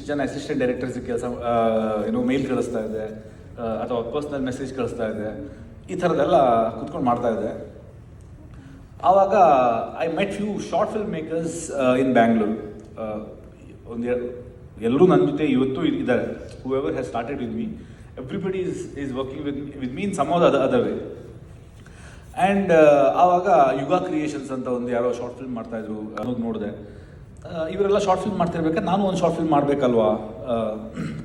ಜನ ಅಸಿಸ್ಟೆಂಟ್ ಡೈರೆಕ್ಟರ್ಸಿಗೆ ಕೆಲಸ ಮೇಲ್ ಕಳಿಸ್ತಾ ಇದೆ ಅಥವಾ ಪರ್ಸ್ನಲ್ ಮೆಸೇಜ್ ಕಳಿಸ್ತಾ ಇದೆ, ಈ ಥರದ್ದೆಲ್ಲ ಕುತ್ಕೊಂಡು ಮಾಡ್ತಾ ಇದೆ. ಆವಾಗ I met few short film makers in Bangalore. ಎಲ್ಲರೂ ನನ್ನ ಜೊತೆ ಇವತ್ತು ಇದ್ದಾರೆ. Whoever has started with me, everybody is working with me in some of the other way. And ಆವಾಗ ಯುಗ ಕ್ರಿಯೇಷನ್ಸ್ ಅಂತ ಒಂದು ಯಾರೋ ಶಾರ್ಟ್ ಫಿಲ್ಮ್ ಮಾಡ್ತಾಯಿದ್ರು, ಅನ್ನೋದು ನೋಡಿದೆ. ಇವರೆಲ್ಲ ಶಾರ್ಟ್ ಫಿಲ್ಮ್ ಮಾಡ್ತಿರ್ಬೇಕಾದ್ರೆ ನಾನು ಒಂದು ಶಾರ್ಟ್ ಫಿಲ್ಮ್ ಮಾಡಬೇಕಲ್ವಾ,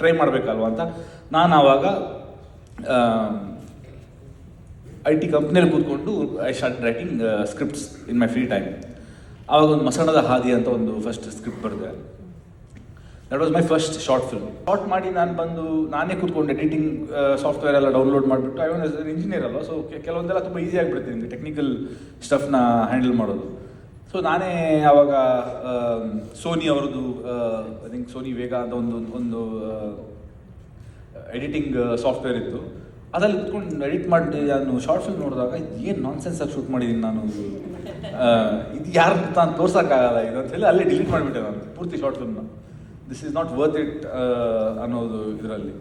ಟ್ರೈ ಮಾಡಬೇಕಲ್ವಾ ಅಂತ ನಾನು ಆವಾಗ IT ಕಂಪ್ನಿಯಲ್ಲಿ ಕೂತ್ಕೊಂಡು I start writing scripts in my free time. ಆವಾಗ ಒಂದು ಮಸಣದ ಹಾದಿ ಅಂತ ಒಂದು ಫಸ್ಟ್ ಸ್ಕ್ರಿಪ್ಟ್ ಬರೆದೆ. That was my first short film. Short ಮಾಡಿ ನಾನು ಬಂದು ನಾನೇ ಕೂತ್ಕೊಂಡು ಎಡಿಟಿಂಗ್ ಸಾಫ್ಟ್ವೇರ್ ಎಲ್ಲ ಡೌನ್ಲೋಡ್ ಮಾಡಿಬಿಟ್ಟು, ಐ ವಾಸ್ ಇಂಜಿನಿಯರ್ ಅಲ್ವಾ, ಸೊ ಕೆಲವೊಂದೆಲ್ಲ ತುಂಬ ಈಸಿ ಆಗಿಬಿಡ್ತೀನಿ ನಿಮಗೆ ಟೆಕ್ನಿಕಲ್ ಸ್ಟಫ್ನ ಹ್ಯಾಂಡಲ್ ಮಾಡೋದು. ಸೊ ನಾನೇ ಆವಾಗ ಸೋನಿ ಅವ್ರದ್ದು ಐ ಥಿಂಕ್ ಸೋನಿ ವೇಗ ಅಂತ ಒಂದು ಎಡಿಟಿಂಗ್ ಸಾಫ್ಟ್ವೇರ್ ಇತ್ತು, ಅದ್ರಲ್ಲಿ ಕುತ್ಕೊಂಡು ಎಡಿಟ್ ಮಾಡಿ ನಾನು ಶಾರ್ಟ್ ಫಿಲ್ಮ್ ನೋಡಿದಾಗ ಏನು ನಾನ್ಸೆನ್ಸಾಗಿ ಶೂಟ್ ಮಾಡಿದ್ದೀನಿ ನಾನು, ಇದು ಯಾರು ತಾನು ತೋರ್ಸೋಕ್ಕಾಗಲ್ಲ ಇದು ಅಂತ ಹೇಳಿ ಅಲ್ಲೇ ಡಿಲೀಟ್ ಮಾಡಿಬಿಟ್ಟೆ ನಾನು ಪೂರ್ತಿ ಶಾರ್ಟ್ ಫಿಲ್ಮ್ನ. This is not worth it ಅನ್ನೋದು ಇದರಲ್ಲಿ.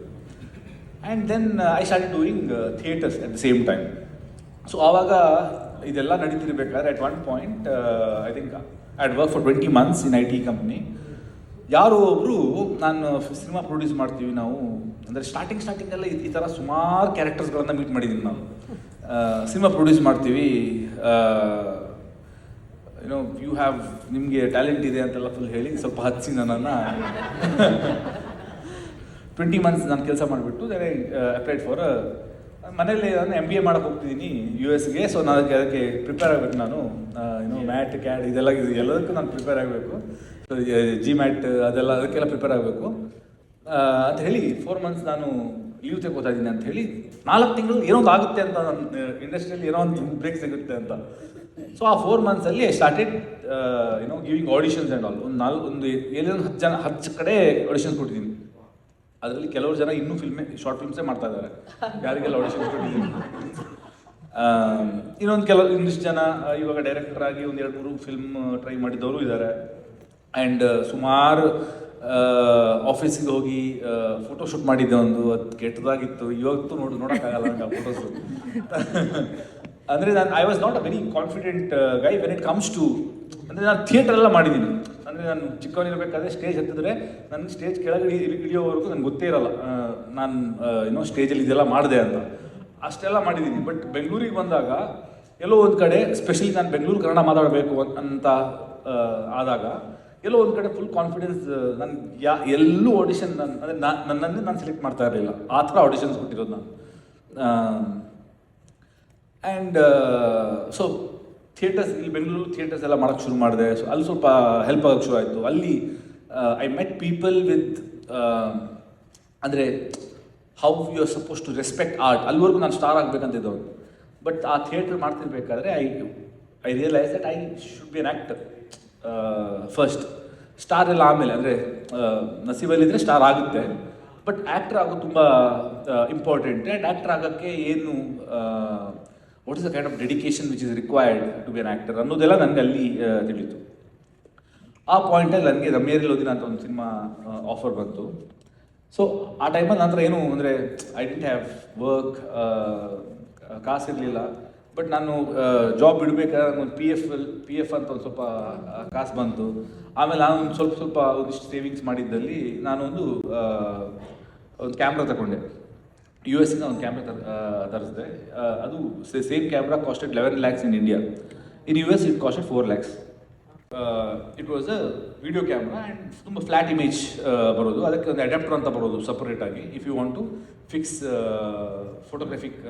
And then I start doing theatres at the same time. So ಆವಾಗ ಇದೆಲ್ಲ ನಡೀತಿರ್ಬೇಕಾದ್ರೆ at one point I think I had work for 20 months in IT company. ಯಾರೋ ಒಬ್ಬರು ನಾನು ಸಿನಿಮಾ ಪ್ರೊಡ್ಯೂಸ್ ಮಾಡ್ತೀವಿ ನಾವು ಅಂದರೆ ಸ್ಟಾರ್ಟಿಂಗಲ್ಲಿ ಈ ಥರ ಸುಮಾರು ಕ್ಯಾರೆಕ್ಟರ್ಸ್ಗಳನ್ನು ಮೀಟ್ ಮಾಡಿದ್ದೀನಿ ನಾವು. ಸಿನಿಮಾ ಪ್ರೊಡ್ಯೂಸ್ ಮಾಡ್ತೀವಿ, ಯು ಹ್ಯಾವ್ ನಿಮಗೆ ಟ್ಯಾಲೆಂಟ್ ಇದೆ ಅಂತೆಲ್ಲ ಫುಲ್ ಹೇಳಿ ಸ್ವಲ್ಪ ಹಚ್ಚಿ ನನ್ನನ್ನು 20 months ನಾನು ಕೆಲಸ ಮಾಡಿಬಿಟ್ಟು ದೆನ್ ಐ ಅಪ್ಲೈಡ್ ಫಾರ್ ಮನೇಲಿ ನಾನು MBA ಮಾಡೋಕ್ಕೆ ಹೋಗ್ತಿದ್ದೀನಿ US ಗೆ. ಸೊ ನಾನು ಅದಕ್ಕೆ ಪ್ರಿಪೇರ್ ಆಗಬೇಕು. ನಾನು ಮ್ಯಾಟ್ ಕ್ಯಾಡ್ ಇದೆಲ್ಲ ಎಲ್ಲದಕ್ಕೂ ನಾನು ಪ್ರಿಪೇರ್ ಆಗಬೇಕು. ಸೊ GMAT ಅದೆಲ್ಲ ಅದಕ್ಕೆಲ್ಲ ಪ್ರಿಪೇರ್ ಆಗಬೇಕು ಅಂತ ಹೇಳಿ 4 months ನಾನು ಲೀವ್ ತೆಗೋತಾ ಇದ್ದೀನಿ ಅಂತ ಹೇಳಿ 4 ತಿಂಗಳು ಏನೋ ಒಂದು ಆಗುತ್ತೆ ಅಂತ ನನ್ನ ಇಂಡಸ್ಟ್ರಿಯಲ್ಲಿ ಏನೋ ಒಂದು ಬ್ರೇಕ್ ಸಿಗುತ್ತೆ ಅಂತ. ಸೊ ಆ 4 months I started giving auditions and all. ಒಂದು 10 ಕಡೆ ಆಡಿಷನ್ಸ್ ಕೊಟ್ಟಿದ್ದೀನಿ. ಅದರಲ್ಲಿ ಕೆಲವರು ಜನ ಇನ್ನೂ ಶಾರ್ಟ್ ಫಿಲ್ಮ್ಸೇ ಮಾಡ್ತಾ ಇದ್ದಾರೆ, ಯಾರಿಗೆಲ್ಲ ಆಡಿಷನ್ಸ್ ಕೊಟ್ಟಿದ್ದೀನಿ. ಇನ್ನೊಂದಿಷ್ಟು ಜನ ಇವಾಗ ಡೈರೆಕ್ಟರ್ ಆಗಿ 1-2-3 ಫಿಲ್ಮ್ ಟ್ರೈ ಮಾಡಿದವರು ಇದ್ದಾರೆ. ಆ್ಯಂಡ್ ಸುಮಾರು ಆಫೀಸಿಗೆ ಹೋಗಿ ಫೋಟೋಶೂಟ್ ಮಾಡಿದ್ದೆ, ಅದು ಕೆಟ್ಟದಾಗಿತ್ತು. ಇವತ್ತು ನೋಡೋಕ್ಕಾಗಲ್ಲ ನಂಗೆ ಆ ಫೋಟೋಸು. ಅಂದರೆ I was not a very confident guy when it comes to, ಅಂದರೆ ನಾನು ಥಿಯೇಟ್ರೆಲ್ಲ ಮಾಡಿದ್ದೀನಿ. ಅಂದರೆ ನಾನು ಚಿಕ್ಕವನಿರಬೇಕಾದ್ರೆ ಸ್ಟೇಜ್ ಹತ್ತಿದ್ರೆ ನನ್ನ ಸ್ಟೇಜ್ ಕೆಳಗಡೆ ಇಳಿಯೋವರೆಗೂ ನನಗೆ ಗೊತ್ತೇ ಇರಲ್ಲ ನಾನು ಸ್ಟೇಜಲ್ಲಿ ಇದೆಲ್ಲ ಮಾಡಿದೆ ಅಂತ. ಅಷ್ಟೆಲ್ಲ ಮಾಡಿದ್ದೀನಿ. ಬಟ್ ಬೆಂಗಳೂರಿಗೆ ಬಂದಾಗ ಎಲ್ಲೋ ಒಂದು ಕಡೆ, ಸ್ಪೆಷಲಿ ನಾನು ಬೆಂಗಳೂರು ಕನ್ನಡ ಮಾತಾಡಬೇಕು ಅಂತ ಆದಾಗ ಎಲ್ಲೋ ಒಂದು ಕಡೆ ಫುಲ್ ಕಾನ್ಫಿಡೆನ್ಸ್ ನನಗೆ ಎಲ್ಲೂ ಆಡಿಷನ್ ಅಂದರೆ ನನ್ನನ್ನೇ ನಾನು ಸೆಲೆಕ್ಟ್ ಮಾಡ್ತಾ ಇರಲಿಲ್ಲ. ಆ ಥರ ಆಡಿಷನ್ಸ್ ಕೊಟ್ಟಿರೋದು ನಾನು. ಆ್ಯಂಡ್ ಸೊ ಥಿಯೇಟರ್ಸ್, ಇಲ್ಲಿ ಬೆಂಗಳೂರು ಥಿಯೇಟರ್ಸ್ ಎಲ್ಲ ಮಾಡೋಕ್ಕೆ ಶುರು ಮಾಡಿದೆ. ಸೊ ಅಲ್ಲಿ ಸ್ವಲ್ಪ ಹೆಲ್ಪ್ ಆಗೋಕ್ಕೆ ಶುರು ಆಯಿತು. ಅಲ್ಲಿ ಐ ಮೆಟ್ ಪೀಪಲ್ ವಿತ್ ಅಂದರೆ how you are suppose to respect art. ಅಲ್ಲಿವರೆಗೂ ನಾನು ಸ್ಟಾರ್ ಆಗಬೇಕಂತಿದ್ದವನು. ಬಟ್ ಆ ಥಿಯೇಟ್ರ್ ಮಾಡ್ತಿರ್ಬೇಕಾದ್ರೆ I realise that I should be an actor first. Star ಎಲ್ಲ ಆಮೇಲೆ, ಅಂದರೆ ನಸೀಬಲ್ಲಿದ್ದರೆ ಸ್ಟಾರ್ ಆಗುತ್ತೆ, ಬಟ್ ಆ್ಯಕ್ಟರ್ ಆಗೋದು ತುಂಬ ಇಂಪಾರ್ಟೆಂಟ್. ಆ್ಯಂಡ್ ಆ್ಯಕ್ಟರ್ ಆಗೋಕ್ಕೆ ಏನು what is the kind of dedication which is required to be an actor ಅನ್ನೋದೆಲ್ಲ ನನಗೆ ಅಲ್ಲಿ ತಿಳಿತು. ಆ ಪಾಯಿಂಟಲ್ಲಿ ನನಗೆ ರಮ್ಯೇರಿ ಲೋದಿನ ಅಂತ ಒಂದು ಸಿನಿಮಾ ಆಫರ್ ಬಂತು. ಸೊ ಆ ಟೈಮಲ್ಲಿ ನಂತರ ಏನು ಅಂದರೆ ಐ ಡಿಂಟ್ ಹ್ಯಾವ್ ವರ್ಕ್, ಕಾಸಿರಲಿಲ್ಲ. ಬಟ್ ನಾನು ಜಾಬ್ ಬಿಡಬೇಕಾದ್ರೆ ನನಗೊಂದು ಪಿ ಎಫ್ ಅಂತ ಒಂದು ಸ್ವಲ್ಪ ಕಾಸು ಬಂತು. ಆಮೇಲೆ ನಾನು ಸ್ವಲ್ಪ ಒಂದಿಷ್ಟು ಸೇವಿಂಗ್ಸ್ ಮಾಡಿದ್ದಲ್ಲಿ ನಾನು ಒಂದು ಕ್ಯಾಮ್ರಾ ತಗೊಂಡೆ. US ಇಂದ ಒಂದು ಕ್ಯಾಮ್ರಾ ತರಿಸಿದೆ. ಅದು same camera costed 11 lakhs in India. In US it costed 4 lakhs. It was a video camera and ತುಂಬ ಫ್ಲ್ಯಾಟ್ ಇಮೇಜ್ ಬರೋದು. ಅದಕ್ಕೆ ಒಂದು ಅಡ್ಯಾಪ್ಟರ್ ಅಂತ ಬರೋದು ಸಪ್ರೇಟಾಗಿ, if you want to fix photographic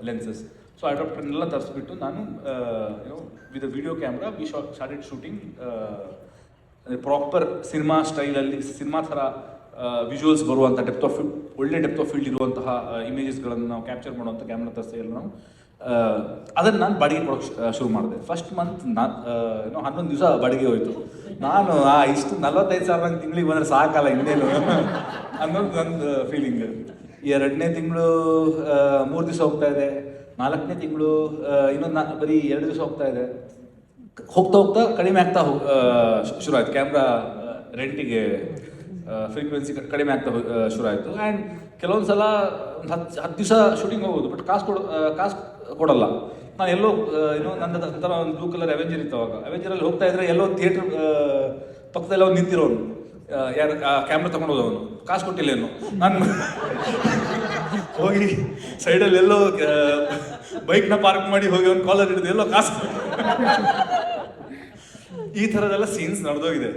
lenses. So ಅಡ್ಯಾಪ್ಟರ್ನೆಲ್ಲ ತರಿಸ್ಬಿಟ್ಟು ನಾನು with a video camera we started shooting proper cinema ಸ್ಟೈಲಲ್ಲಿ, ಸಿನಿಮಾ ಥರ ವಿಜುವಲ್ಸ್ ಬರುವಂಥ ಒಳ್ಳೆ ಡೆಪ್ತ್ ಆಫ್ ಫೀಲ್ಡ್ ಇರುವಂತಹ ಇಮೇಜಸ್ಗಳನ್ನು ನಾವು ಕ್ಯಾಪ್ಚರ್ ಮಾಡುವಂಥ ಕ್ಯಾಮ್ರಾ ತರಿಸಿ ಎಲ್ಲ ನಾವು ಅದನ್ನು ನಾನು ಬಾಡಿಗೆ ಕೊಡೋಕ್ಕೆ ಶುರು ಮಾಡಿದೆ. ಫಸ್ಟ್ ಮಂತ್ 11 ದಿವಸ ಬಾಡಿಗೆ ಹೋಯಿತು. ನಾನು ಇಷ್ಟು 45,000 ನಂಗೆ ತಿಂಗಳಿಗೆ ಬಂದರೆ ಸಾಕಲ್ಲ ಇನ್ನೇನು ಅನ್ನೋದು ನಂದು ಫೀಲಿಂಗ್. 2ನೇ ತಿಂಗಳು 3 ದಿವಸ ಹೋಗ್ತಾ ಇದೆ, 4ನೇ ತಿಂಗಳು ಇನ್ನೊಂದು ಬರೀ 2 ದಿವಸ ಹೋಗ್ತಾ ಇದೆ. ಹೋಗ್ತಾ ಕಡಿಮೆ ಆಗ್ತಾ ಶುರು ಆಯ್ತು ಕ್ಯಾಮ್ರಾ ರೆಂಟಿಗೆ ಫ್ರೀಕ್ವೆನ್ಸಿ ಕಡಿಮೆ ಆಗ್ತಾ ಶುರು ಆಯಿತು. ಆ್ಯಂಡ್ ಕೆಲವೊಂದು ಸಲ ಒಂದು 10 ದಿವಸ ಶೂಟಿಂಗ್ ಹೋಗೋದು, ಬಟ್ ಕಾಸು ಕೊಡಲ್ಲ. ನಾನು ಎಲ್ಲೋ ನನ್ನ ಒಂಥರ ಒಂದು ಬ್ಲೂ ಕಲರ್ ಅವೆಂಜರ್ ಇತ್ತು ಅವಾಗ. ಅವೆಂಜರಲ್ಲಿ ಹೋಗ್ತಾ ಇದ್ರೆ ಎಲ್ಲೋ ಥಿಯೇಟ್ರ್ ಪಕ್ಕದಲ್ಲಿ ಅವ್ನು ನಿಂತಿರೋನು, ಯಾರು ಕ್ಯಾಮ್ರಾ ತೊಗೊಂಡು ಹೋದವನು, ಕಾಸು ಕೊಟ್ಟಿಲ್ಲೇನು. ನಾನು ಹೋಗಿ ಸೈಡಲ್ಲಿ ಎಲ್ಲೋ ಬೈಕ್ನ ಪಾರ್ಕ್ ಮಾಡಿ ಹೋಗಿ ಅವ್ನು ಕಾಲರ್ ಹಿಡಿದು ಎಲ್ಲೋ ಕಾಸು ಈ ಥರದೆಲ್ಲ ಸೀನ್ಸ್ ನಡೆದೋಗಿದೆ.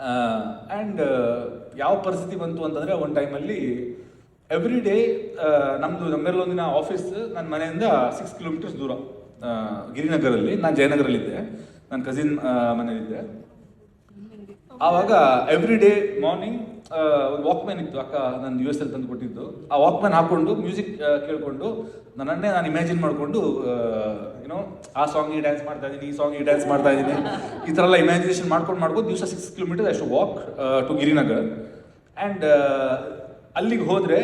ಆ್ಯಂಡ್ ಯಾವ ಪರಿಸ್ಥಿತಿ ಬಂತು ಅಂತಂದರೆ, ಒಂದು ಟೈಮಲ್ಲಿ ಎವ್ರಿ ಡೇ ನಮ್ಮೆಲ್ಲೊಂದಿನ ಆಫೀಸ್ ನನ್ನ ಮನೆಯಿಂದ 6 ಕಿಲೋಮೀಟರ್ಸ್ ದೂರ, ಗಿರಿನಗರಲ್ಲಿ. ನಾನು ಜಯನಗರಲ್ಲಿದ್ದೆ, ನನ್ನ ಕಸಿನ್ ಮನೇಲಿದ್ದೆ. ಆವಾಗ ಎವ್ರಿ ಡೇ ಮಾರ್ನಿಂಗ್ ಒಂದು ವಾಕ್ಮ್ಯಾನ್ ಇತ್ತು, ಅಕ್ಕ ನಾನು US ಅಲ್ಲಿ ತಂದು ಕೊಟ್ಟಿದ್ದು. ಆ ವಾಕ್ಮ್ಯಾನ್ ಹಾಕ್ಕೊಂಡು ಮ್ಯೂಸಿಕ್ ಕೇಳಿಕೊಂಡು ನನ್ನನ್ನೇ ನಾನು ಇಮ್ಯಾಜಿನ್ ಮಾಡಿಕೊಂಡು ಆ ಸಾಂಗಿಗೆ ಡ್ಯಾನ್ಸ್ ಮಾಡ್ತಾ ಇದ್ದೀನಿ, ಈ ಸಾಂಗಿಗೆ ಡ್ಯಾನ್ಸ್ ಮಾಡ್ತಾ ಇದ್ದೀನಿ, ಈ ಥರ ಎಲ್ಲ ಇಮ್ಯಾಜಿನೇಷನ್ ಮಾಡ್ಕೊಂಡು ದಿವಸ 6 ಕಿಲೋಮೀಟರ್ ಅಷ್ಟು ವಾಕ್ ಟು ಗಿರಿನಗರ್. ಆ್ಯಂಡ್ ಅಲ್ಲಿಗೆ ಹೋದರೆ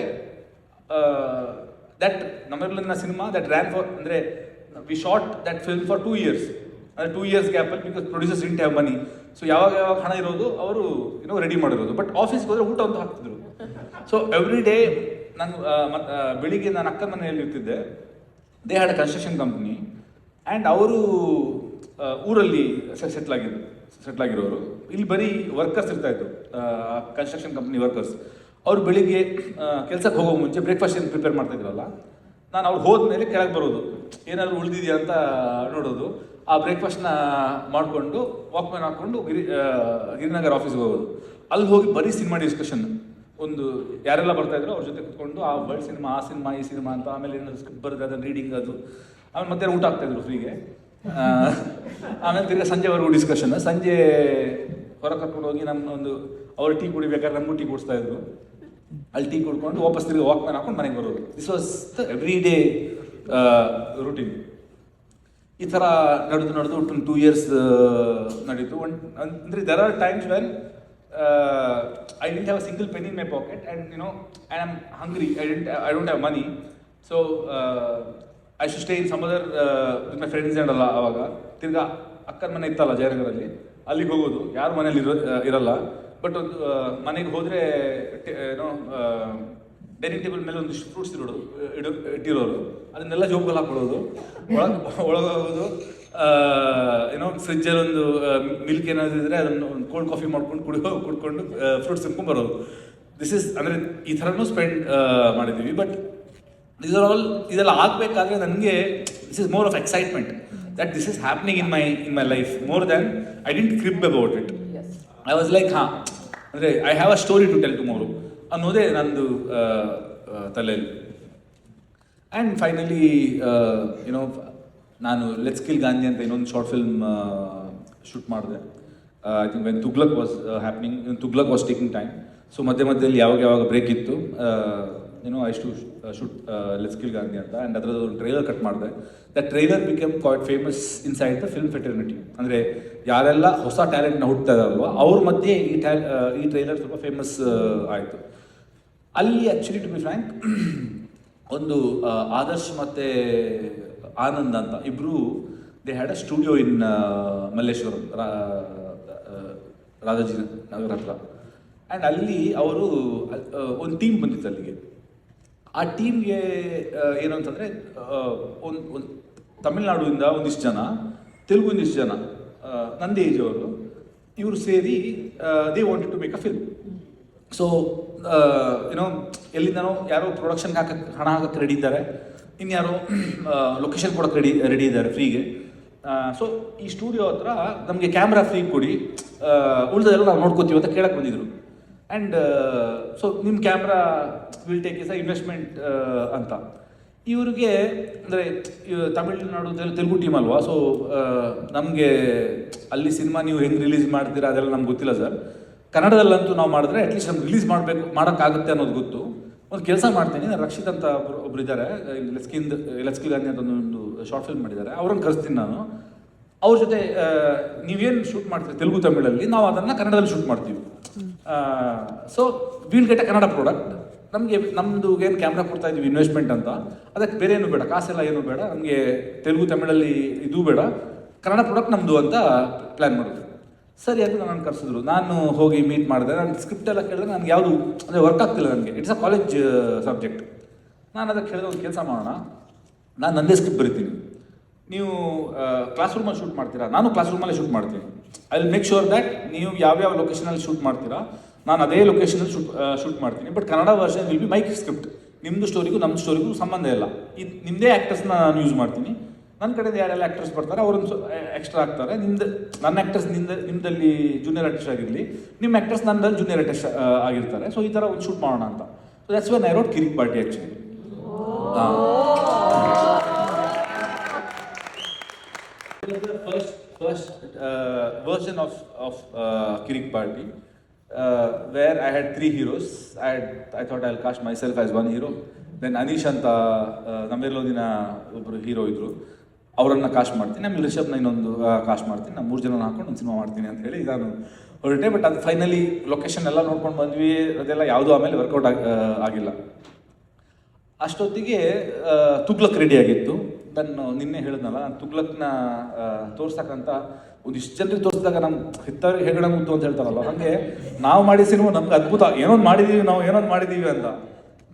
ದಟ್ ನಮ್ಮೆಲ್ಲನ ಸಿನಿಮಾ ದಟ್ ರ್ಯಾನ್ ಫಾರ್, ಅಂದರೆ we shot that film for 2 years, ಅಂದರೆ 2 years ಗ್ಯಾಪಲ್ಲಿ, because producers didn't have money. So ಯಾವಾಗ ಹಣ ಇರೋದು ಅವರು ರೆಡಿ ಮಾಡಿರೋದು. ಬಟ್ ಆಫೀಸ್ಗೆ ಹೋದರೆ ಊಟ ಅಂತ ಹಾಕ್ತಿದ್ರು. ಸೊ ಎವ್ರಿ ಡೇ ನಾನು ಬೆಳಿಗ್ಗೆ ನಾನು ಅಕ್ಕನ ಮನೆಯಲ್ಲಿ ಇರ್ತಿದ್ದೆ. They had a construction company. And ಅವರು ಊರಲ್ಲಿ ಸೆಟ್ಲ್ ಆಗಿರೋರು. ಇಲ್ಲಿ ಬರೀ ವರ್ಕರ್ಸ್ ಇರ್ತಾಯಿದ್ರು, ಕನ್ಸ್ಟ್ರಕ್ಷನ್ ಕಂಪ್ನಿ ವರ್ಕರ್ಸ್. ಅವ್ರು ಬೆಳಿಗ್ಗೆ ಕೆಲಸಕ್ಕೆ ಹೋಗೋ ಮುಂಚೆ ಬ್ರೇಕ್ಫಾಸ್ಟ್ ಏನು ಪ್ರಿಪೇರ್ ಮಾಡ್ತಾಯಿದ್ರಲ್ಲ, ನಾನು ಅವ್ರು ಹೋದ್ಮೇಲೆ ಕೆಳಗೆ ಬರೋದು, ಏನಾದರೂ ಉಳಿದಿದೆಯಾ ಅಂತ ನೋಡೋದು. ಆ ಬ್ರೇಕ್ಫಾಸ್ಟ್ನ ಮಾಡಿಕೊಂಡು ವಾಕ್ಮ್ಯಾನ್ ಹಾಕ್ಕೊಂಡು ಗಿರಿನಗರ್ ಆಫೀಸ್ಗೆ ಹೋಗೋದು. ಅಲ್ಲಿ ಹೋಗಿ ಬರೀ ಸಿನಿಮಾ ಡಿಸ್ಕಷನ್, ಒಂದು ಯಾರೆಲ್ಲ ಬರ್ತಾಯಿದ್ರು ಅವ್ರ ಜೊತೆ ಕುತ್ಕೊಂಡು ಆ ವರ್ಲ್ಡ್ ಸಿನಿಮಾ, ಆ ಸಿನಿಮಾ, ಈ ಸಿನಿಮಾ ಅಂತ. ಆಮೇಲೆ ಏನಾದ್ರು ಸ್ಕ್ರಿಪ್ಟ್ ಬರೆದು ಅದನ್ನು ರೀಡಿಂಗ್, ಅದು ಆಮೇಲೆ ಮತ್ತೆ ಊಟ ಆಗ್ತಾಯಿದ್ರು ಫ್ರೀಗೆ. ಆಮೇಲೆ ತಿರ್ಗಿ ಸಂಜೆವರೆಗೂ ಡಿಸ್ಕಷನ್. ಸಂಜೆ ಹೊರ ಕರ್ಕೊಂಡು ಹೋಗಿ ಅವ್ರು ಟೀ ಕುಡಿಬೇಕಾದ್ರೆ ನಮಗೂ ಟೀ ಕುಡಿಸ್ತಾಯಿದ್ರು. ಅಲ್ಲಿ ಟೀ ಕುಡ್ಕೊಂಡು ವಾಪಸ್ ತಿರ್ಗಿ ವಾಕ್ಮ್ಯಾನ್ ಹಾಕೊಂಡು ಮನೆಗೆ ಬರೋದು. This was the every day routine. ಈ ಥರ ನಡೆದು 2 years ನಡೀತು. ಅಂದರೆ there are times when I didn't have a single penny in my pocket, and and I'm hungry. I don't have money, so I should stay in some other with my friends and all. ಆವಾಗ ತಿರ್ಗಾ ಅಕ್ಕನ ಮನೆ ಇತ್ತಲ್ಲ ಜಯನಗರಲ್ಲಿ, ಅಲ್ಲಿಗೆ ಹೋಗೋದು. ಯಾರು ಮನೇಲಿ ಇರಲ್ಲ. ಬಟ್ ಮನೆಗೆ ಹೋದರೆ ಡೈನಿಂಗ್ ಟೇಬಲ್ ಮೇಲೆ ಒಂದಿಷ್ಟು ಫ್ರೂಟ್ಸ್ ಇಟ್ಟಿರೋರು, ಅದನ್ನೆಲ್ಲ ಜೋಬಲ್ಲಿ ಹಾಕ್ಕೊಳ್ಳೋದು. ಒಳಗೋಗೋದು, ಫ್ರಿಜ್ಜಲ್ಲಿ ಒಂದು ಮಿಲ್ಕ್ ಏನಾದರೂ ಇದ್ದರೆ ಅದನ್ನು ಒಂದು ಕೋಲ್ಡ್ ಕಾಫಿ ಮಾಡ್ಕೊಂಡು ಕುಡ್ಕೊಂಡು ಫ್ರೂಟ್ಸ್ ತಿನ್ಕೊಂಡು ಬರೋದು. ಅಂದರೆ ಈ ಥರನೂ ಸ್ಪೆಂಡ್ ಮಾಡಿದ್ದೀವಿ. ಬಟ್ ಇದೆಲ್ಲ ಆಗಬೇಕಾದ್ರೆ ನನಗೆ this is more of excitement that this is happening in my life more than I didn't crib about it. I was like ಅಂದರೆ I have a story to tell tomorrow ಅನ್ನೋದೇ ನಂದು ತಲೆಯಲ್ಲಿ. And finally ನಾನು let's kill Gandhi ಅಂತ ಇನ್ನೊಂದು short film shoot ಮಾಡಿದೆ. I think when Tughlaq was happening, Tughlaq was taking time. So ಮಧ್ಯದಲ್ಲಿ ಯಾವಾಗ ಬ್ರೇಕ್ ಇತ್ತು, I to shoot let's kill Gandhi ಅಂತ. ಆ್ಯಂಡ್ ಅದರದ್ದು ಒಂದು ಟ್ರೈಲರ್ ಕಟ್ ಮಾಡಿದೆ. That trailer become quite famous inside the film fraternity. ಅಂದರೆ ಯಾರೆಲ್ಲ ಹೊಸ ಟ್ಯಾಲೆಂಟ್ನ ಹುಡ್ತಾ ಇದಾರಲ್ವ ಅವ್ರ ಮಧ್ಯೆ ಈ ಟ್ರೈಲರ್ ಸ್ವಲ್ಪ ಫೇಮಸ್ ಆಯಿತು. ಅಲ್ಲಿ ಆ್ಯಕ್ಚುಲಿ ಟು ಬಿ ಫ್ರ್ಯಾಂಕ್, ಒಂದು ಆದರ್ಶ್ ಮತ್ತು ಆನಂದ್ ಅಂತ ಇಬ್ಬರು, ದೇ ಹ್ಯಾಡ್ ಅ ಸ್ಟುಡಿಯೋ ಇನ್ ಮಲ್ಲೇಶ್ವರಂ, ರಾಜಾಜಿ ನಗರ ಹತ್ರ. ಆ್ಯಂಡ್ ಅಲ್ಲಿ ಅವರು ಒಂದು ಟೀಮ್ ಬಂದಿತ್ತು ಅಲ್ಲಿಗೆ. ಆ ಟೀಮ್ಗೆ ಏನು ಅಂತಂದರೆ, ಒಂದು ತಮಿಳ್ನಾಡಿಂದ ಒಂದಿಷ್ಟು ಜನ, ತೆಲುಗು ಒಂದಿಷ್ಟು ಜನ, ನಂದೇ ಏಜ್ ಅವರು, ಇವರು ಸೇರಿ they wanted to make a film. So ಎಲ್ಲಿಂದನೋ ಯಾರೋ ಪ್ರೊಡಕ್ಷನ್ಗೆ ಹಣ ಹಾಕಕ್ಕೆ ರೆಡಿ ಇದ್ದಾರೆ, ಇನ್ಯಾರೋ ಲೊಕೇಶನ್ ಕೊಡೋಕ್ಕೆ ರೆಡಿ ಇದ್ದಾರೆ ಫ್ರೀಗೆ. ಸೊ ಈ ಸ್ಟುಡಿಯೋ ಹತ್ರ ನಮಗೆ ಕ್ಯಾಮ್ರಾ ಫ್ರೀ ಕೊಡಿ, ಉಳಿದೆಲ್ಲ ನಾವು ನೋಡ್ಕೋತೀವಿ ಅಂತ ಕೇಳಕ್ಕೆ ಬಂದಿದ್ರು. ಆ್ಯಂಡ್ ಸೊ ನಿಮ್ಮ camera will take is a investment ಅಂತ. ಇವ್ರಿಗೆ ಅಂದರೆ ತಮಿಳ್ನಾಡು ತೆಲುಗು ಟೀಮ್ ಅಲ್ವಾ, ಸೊ ನಮಗೆ ಅಲ್ಲಿ ಸಿನಿಮಾ ನೀವು ಹೆಂಗೆ ರಿಲೀಸ್ ಮಾಡ್ತೀರಾ ಅದೆಲ್ಲ ನಮ್ಗೆ ಗೊತ್ತಿಲ್ಲ ಸರ್. ಕನ್ನಡದಲ್ಲಂತೂ ನಾವು ಮಾಡಿದ್ರೆ ಅಟ್ಲೀಸ್ಟ್ ನಮ್ಗೆ ರಿಲೀಸ್ ಮಾಡೋಕ್ಕಾಗುತ್ತೆ ಅನ್ನೋದು ಗೊತ್ತು. ಒಂದು ಕೆಲಸ ಮಾಡ್ತೀನಿ, ನಾನು ರಕ್ಷಿತ್ ಅಂತ ಒಬ್ರು ಇದ್ದಾರೆ, ಲೆಟ್ಸ್ ಕಿಲ್ ಗಾಂಧಿ ಅಂತ ಒಂದು ಶಾರ್ಟ್ ಫಿಲ್ಮ್ ಮಾಡಿದ್ದಾರೆ, ಅವ್ರನ್ನ ಕರೆಸ್ತೀನಿ ನಾನು. ಅವ್ರ ಜೊತೆ ನೀವೇನು ಶೂಟ್ ಮಾಡ್ತೀರಿ ತೆಲುಗು ತಮಿಳಲ್ಲಿ, ನಾವು ಅದನ್ನು ಕನ್ನಡದಲ್ಲಿ ಶೂಟ್ ಮಾಡ್ತೀವಿ. So will get a Kannada product. ನಮ್ಮದು ಏನು ಕ್ಯಾಮ್ರಾ ಕೊಡ್ತಾ ಇದ್ದೀವಿ ಇನ್ವೆಸ್ಟ್ಮೆಂಟ್ ಅಂತ, ಅದಕ್ಕೆ ಬೇರೆ ಏನೂ ಬೇಡ, ಕಾಸೆಲ್ಲ ಏನೂ ಬೇಡ, ನಮಗೆ ತೆಲುಗು ತಮಿಳಲ್ಲಿ ಇದು ಬೇಡ, ಕನ್ನಡ ಪ್ರಾಡಕ್ಟ್ ನಮ್ಮದು ಅಂತ ಪ್ಲ್ಯಾನ್ ಮಾಡೋದು. ಸರಿ ಅಂತ ನಾನು ಕರೆಸಿದ್ರು. ನಾನು ಹೋಗಿ ಮೀಟ್ ಮಾಡಿದೆ. ನಾನು ಸ್ಕ್ರಿಪ್ಟ್ ಎಲ್ಲ ಕೇಳಿದ್ರೆ ನನಗೆ ಯಾವುದು ಅಂದರೆ ವರ್ಕ್ ಆಗ್ತಿಲ್ಲ ನನಗೆ. It's a college subject. ನಾನು ಅದಕ್ಕೆ ಹೇಳಿದ್ರೆ ಒಂದು ಕೆಲಸ ಮಾಡೋಣ, ನಾನು ನನ್ನದೇ ಸ್ಕ್ರಿಪ್ಟ್ ಬರಿತೀನಿ, ನೀವು ಕ್ಲಾಸ್ ರೂಮಲ್ಲಿ ಶೂಟ್ ಮಾಡ್ತೀರಾ, ನಾನು ಕ್ಲಾಸ್ ರೂಮಲ್ಲೇ ಶೂಟ್ ಮಾಡ್ತೀನಿ. I will make sure that ನೀವು ಯಾವ್ಯಾವ ಲೊಕೇಶನಲ್ಲಿ ಶೂಟ್ ಮಾಡ್ತೀರಾ ನಾನು ಅದೇ ಲೊಕೇಶನಲ್ಲಿ ಶೂಟ್ ಮಾಡ್ತೀನಿ. But Kannada version will be my script. ನಿಮ್ಮದು ಸ್ಟೋರಿಗೂ ನಮ್ಮ ಸ್ಟೋರಿಗೂ ಸಂಬಂಧ ಇಲ್ಲ. ಇದು ನಿಮ್ಮದೇ ಆ್ಯಕ್ಟರ್ಸ್ನ ನಾನು ಯೂಸ್ ಮಾಡ್ತೀನಿ. ನನ್ನ ಕಡೆಯಿಂದ ಯಾರೆಲ್ಲ ಆ್ಯಕ್ಟರ್ಸ್ ಬರ್ತಾರೆ ಅವರೊಂದು ಎಕ್ಸ್ಟ್ರಾ ಆಗ್ತಾರೆ. ನನ್ನ ಆ್ಯಕ್ಟರ್ಸ್ ನಿಮ್ಮದಲ್ಲಿ ಜೂನಿಯರ್ ಆರ್ಟಿಸ್ಟ್ ಆಗಿರಲಿ, ನಿಮ್ಮ ಆ್ಯಕ್ಟರ್ಸ್ ನನ್ನದಲ್ಲಿ ಜೂನಿಯರ್ ಆರ್ಟಿಸ್ಟ್ ಆಗಿರ್ತಾರೆ. ಸೊ ಈ ಥರ ಒಂದು ಶೂಟ್ ಮಾಡೋಣ ಅಂತ. So that's when I wrote Kirik party actually. First version of Kirik Party, where I had 3 heroes. I thought I'll cast myself as one hero. Then Anish ಅಂತ ನಮ್ಮೆಲ್ಲೋದಿನ ಒಬ್ಬರು hero ಇದ್ರು, ಅವರನ್ನು ಕಾಸ್ಟ್ ಮಾಡ್ತೀನಿ. ಆಮೇಲೆ ರಿಷಬ್ನ ಇನ್ನೊಂದು ಕಾಸ್ಟ್ ಮಾಡ್ತೀನಿ. ನಾನು 3 ಜನ ಹಾಕೊಂಡು ಒಂದು ಸಿನಿಮಾ ಮಾಡ್ತೀನಿ ಅಂತ ಹೇಳಿ ನಾನು ಹೊರಟೆ. ಬಟ್ ಅದು ಫೈನಲಿ ಲೊಕೇಶನ್ ಎಲ್ಲ ನೋಡ್ಕೊಂಡು ಬಂದ್ವಿ. ಅದೆಲ್ಲ ಯಾವುದೂ ಆಮೇಲೆ ವರ್ಕೌಟ್ ಆಗಿಲ್ಲ. ಅಷ್ಟೊತ್ತಿಗೆ ತುಗ್ಲಕ್ ರೆಡಿ ಆಗಿತ್ತು. ನಾನು ನಿನ್ನೆ ಹೇಳಿದ್ನಲ್ಲ, ನಾನು ತುಗ್ಲಕ್ನ ತೋರ್ಸಕ್ಕಂತ ಒಂದಿಷ್ಟು ಜನರಿಗೆ ತೋರಿಸಿದಾಗ ನಮ್ಮ ಹೆತ್ತವ್ರಿಗೆ ಹೆಗಣ ಮುದ್ದು ಅಂತ ಹೇಳ್ತಾರಲ್ಲ, ಹಾಗೆ ನಾವು ಮಾಡಿದ ಸಿನಿಮಾ ನಮ್ಗೆ ಅದ್ಭುತ, ಏನೊಂದು ಮಾಡಿದ್ದೀವಿ ಅಂತ.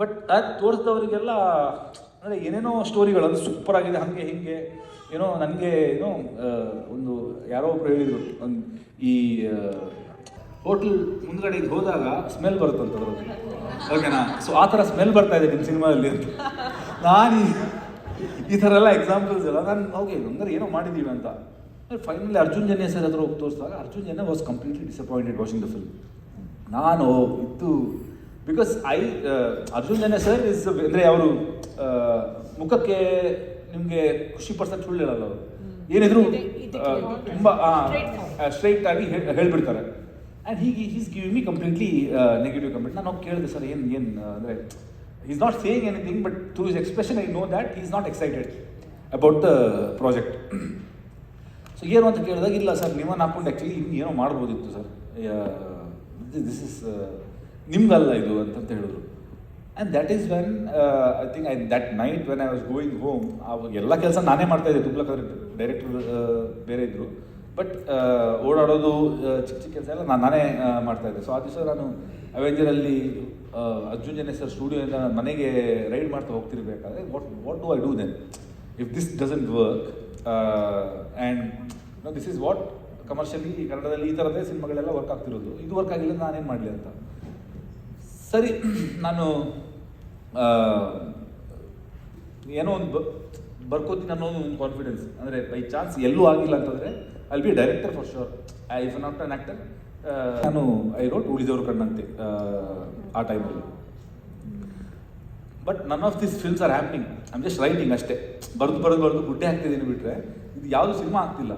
ಬಟ್ ಅದು ತೋರಿಸಿದವರಿಗೆಲ್ಲ ಅಂದರೆ ಏನೇನೋ ಸ್ಟೋರಿಗಳು ಅದು ಸೂಪರ್ ಆಗಿದೆ, ಹಾಗೆ ಹೀಗೆ ಏನೋ ನನಗೆ ಏನೋ ಒಂದು ಯಾರೋ ಒಬ್ರು ಹೇಳಿದರು, ಒಂದು ಈ ಹೋಟ್ಲ್ ಮುಂದ್ಗಡೆ ಹೋದಾಗ ಸ್ಮೆಲ್ ಬರುತ್ತಂತದ್ರು, ಓಕೆನಾ? ಸೊ ಆ ಥರ ಸ್ಮೆಲ್ ಬರ್ತಾ ಇದೆ ನಿಮ್ಮ ಸಿನಿಮಾದಲ್ಲಿ ಅಂತ. ನಾನು ಈ ಥರ ಎಲ್ಲ ಎಕ್ಸಾಂಪಲ್ಸ್ ಎಲ್ಲ ನಾನು ಓಕೆ ಅಂದರೆ ಏನೋ ಮಾಡಿದ್ದೀವಿ ಅಂತ. ಫೈನಲಿ ಅರ್ಜುನ್ ಜನ್ಯ ಸರ್ ಹತ್ರ ಹೋಗಿ ತೋರಿಸಿದಾಗ Arjun Janya was completely disappointed watching the film. ನಾನು ಇತ್ತು because Arjun Janya sir is ಅಂದರೆ ಅವರು ಮುಖಕ್ಕೆ ನಿಮಗೆ ಖುಷಿ ಪಡ್ಸೋದು ಸುಳ್ಳು ಹೇಳಲ್ಲ. ಅವರು ಏನಿದ್ರು ತುಂಬ ಸ್ಟ್ರೈಟ್ ಆಗಿ ಹೇಳ್ಬಿಡ್ತಾರೆ. And he's giving me completely negative comment. ನಾನು ಹೋಗಿ ಕೇಳಿದೆ, ಸರ್ ಏನು ಅಂದರೆ he's not saying anything, but through his expression I know that he's not excited about the project. So ಏನು ಅಂತ ಕೇಳಿದಾಗ, ಇಲ್ಲ ಸರ್ ನಿಮ್ಮನ್ನು ಹಾಕೊಂಡು ಆ್ಯಕ್ಚುಲಿ ಏನೋ ಮಾಡ್ಬೋದಿತ್ತು ಸರ್, ದಿಸ್ ಇಸ್ ನಿಮ್ಗಲ್ಲ ಇದು ಅಂತ ಹೇಳಿದ್ರು. And that is when I think that night when I was going home, ಅವಾಗ ಎಲ್ಲ ಕೆಲಸ ನಾನೇ ಮಾಡ್ತಾಯಿದ್ದೆ. ತುಗ್ಲಕ್ ಡೈರೆಕ್ಟರ್ ಬೇರೆ ಇದ್ದರು, ಬಟ್ ಓಡಾಡೋದು ಚಿಕ್ಕ ಕೆಲಸ ಎಲ್ಲ ನಾನೇ ಮಾಡ್ತಾಯಿದ್ದೆ. ಸೊ ಆ ದಿವಸ ನಾನು ಅವೆಂಜರಲ್ಲಿ ಅರ್ಜುನ್ ಜನ್ಯ ಸರ್ ಸ್ಟುಡಿಯೋಯಿಂದ ಮನೆಗೆ ರೈಡ್ ಮಾಡ್ತಾ ಹೋಗ್ತಿರ್ಬೇಕಾದ್ರೆ what do I do then if this doesn't work and this is what commercially ಕನ್ನಡದಲ್ಲಿ ಈ ಥರದೇ ಸಿನಿಮಾಗಳೆಲ್ಲ ವರ್ಕ್ ಆಗ್ತಿರೋದು, ಇದು ವರ್ಕ್ ಆಗಿಲ್ಲ, ನಾನೇನು ಮಾಡಲಿ ಅಂತ. ಸರಿ, ನಾನು ಏನೋ ಒಂದು ಬರ್ಕೋತೀನಿ ಅನ್ನೋದು ಒಂದು ಕಾನ್ಫಿಡೆನ್ಸ್. ಅಂದರೆ ಬೈ ಚಾನ್ಸ್ ಎಲ್ಲೂ ಆಗಿಲ್ಲ ಅಂತಂದರೆ I B director for sure, if not an actor. ನಾನು ಐ ರೋಟ್ ಉಳಿದವರು ಕಣ್ಣಂತೆ ಆ ಟೈಮಲ್ಲಿ. But none of this films are happening. I am just writing ಅಷ್ಟೇ, ಬರೆದು ಗುಡ್ಡೆ ಹಾಕ್ತಿದ್ದೀನಿ ಬಿಟ್ಟರೆ ಇದು ಯಾವುದು ಸಿನಿಮಾ ಆಗ್ತಿಲ್ಲ.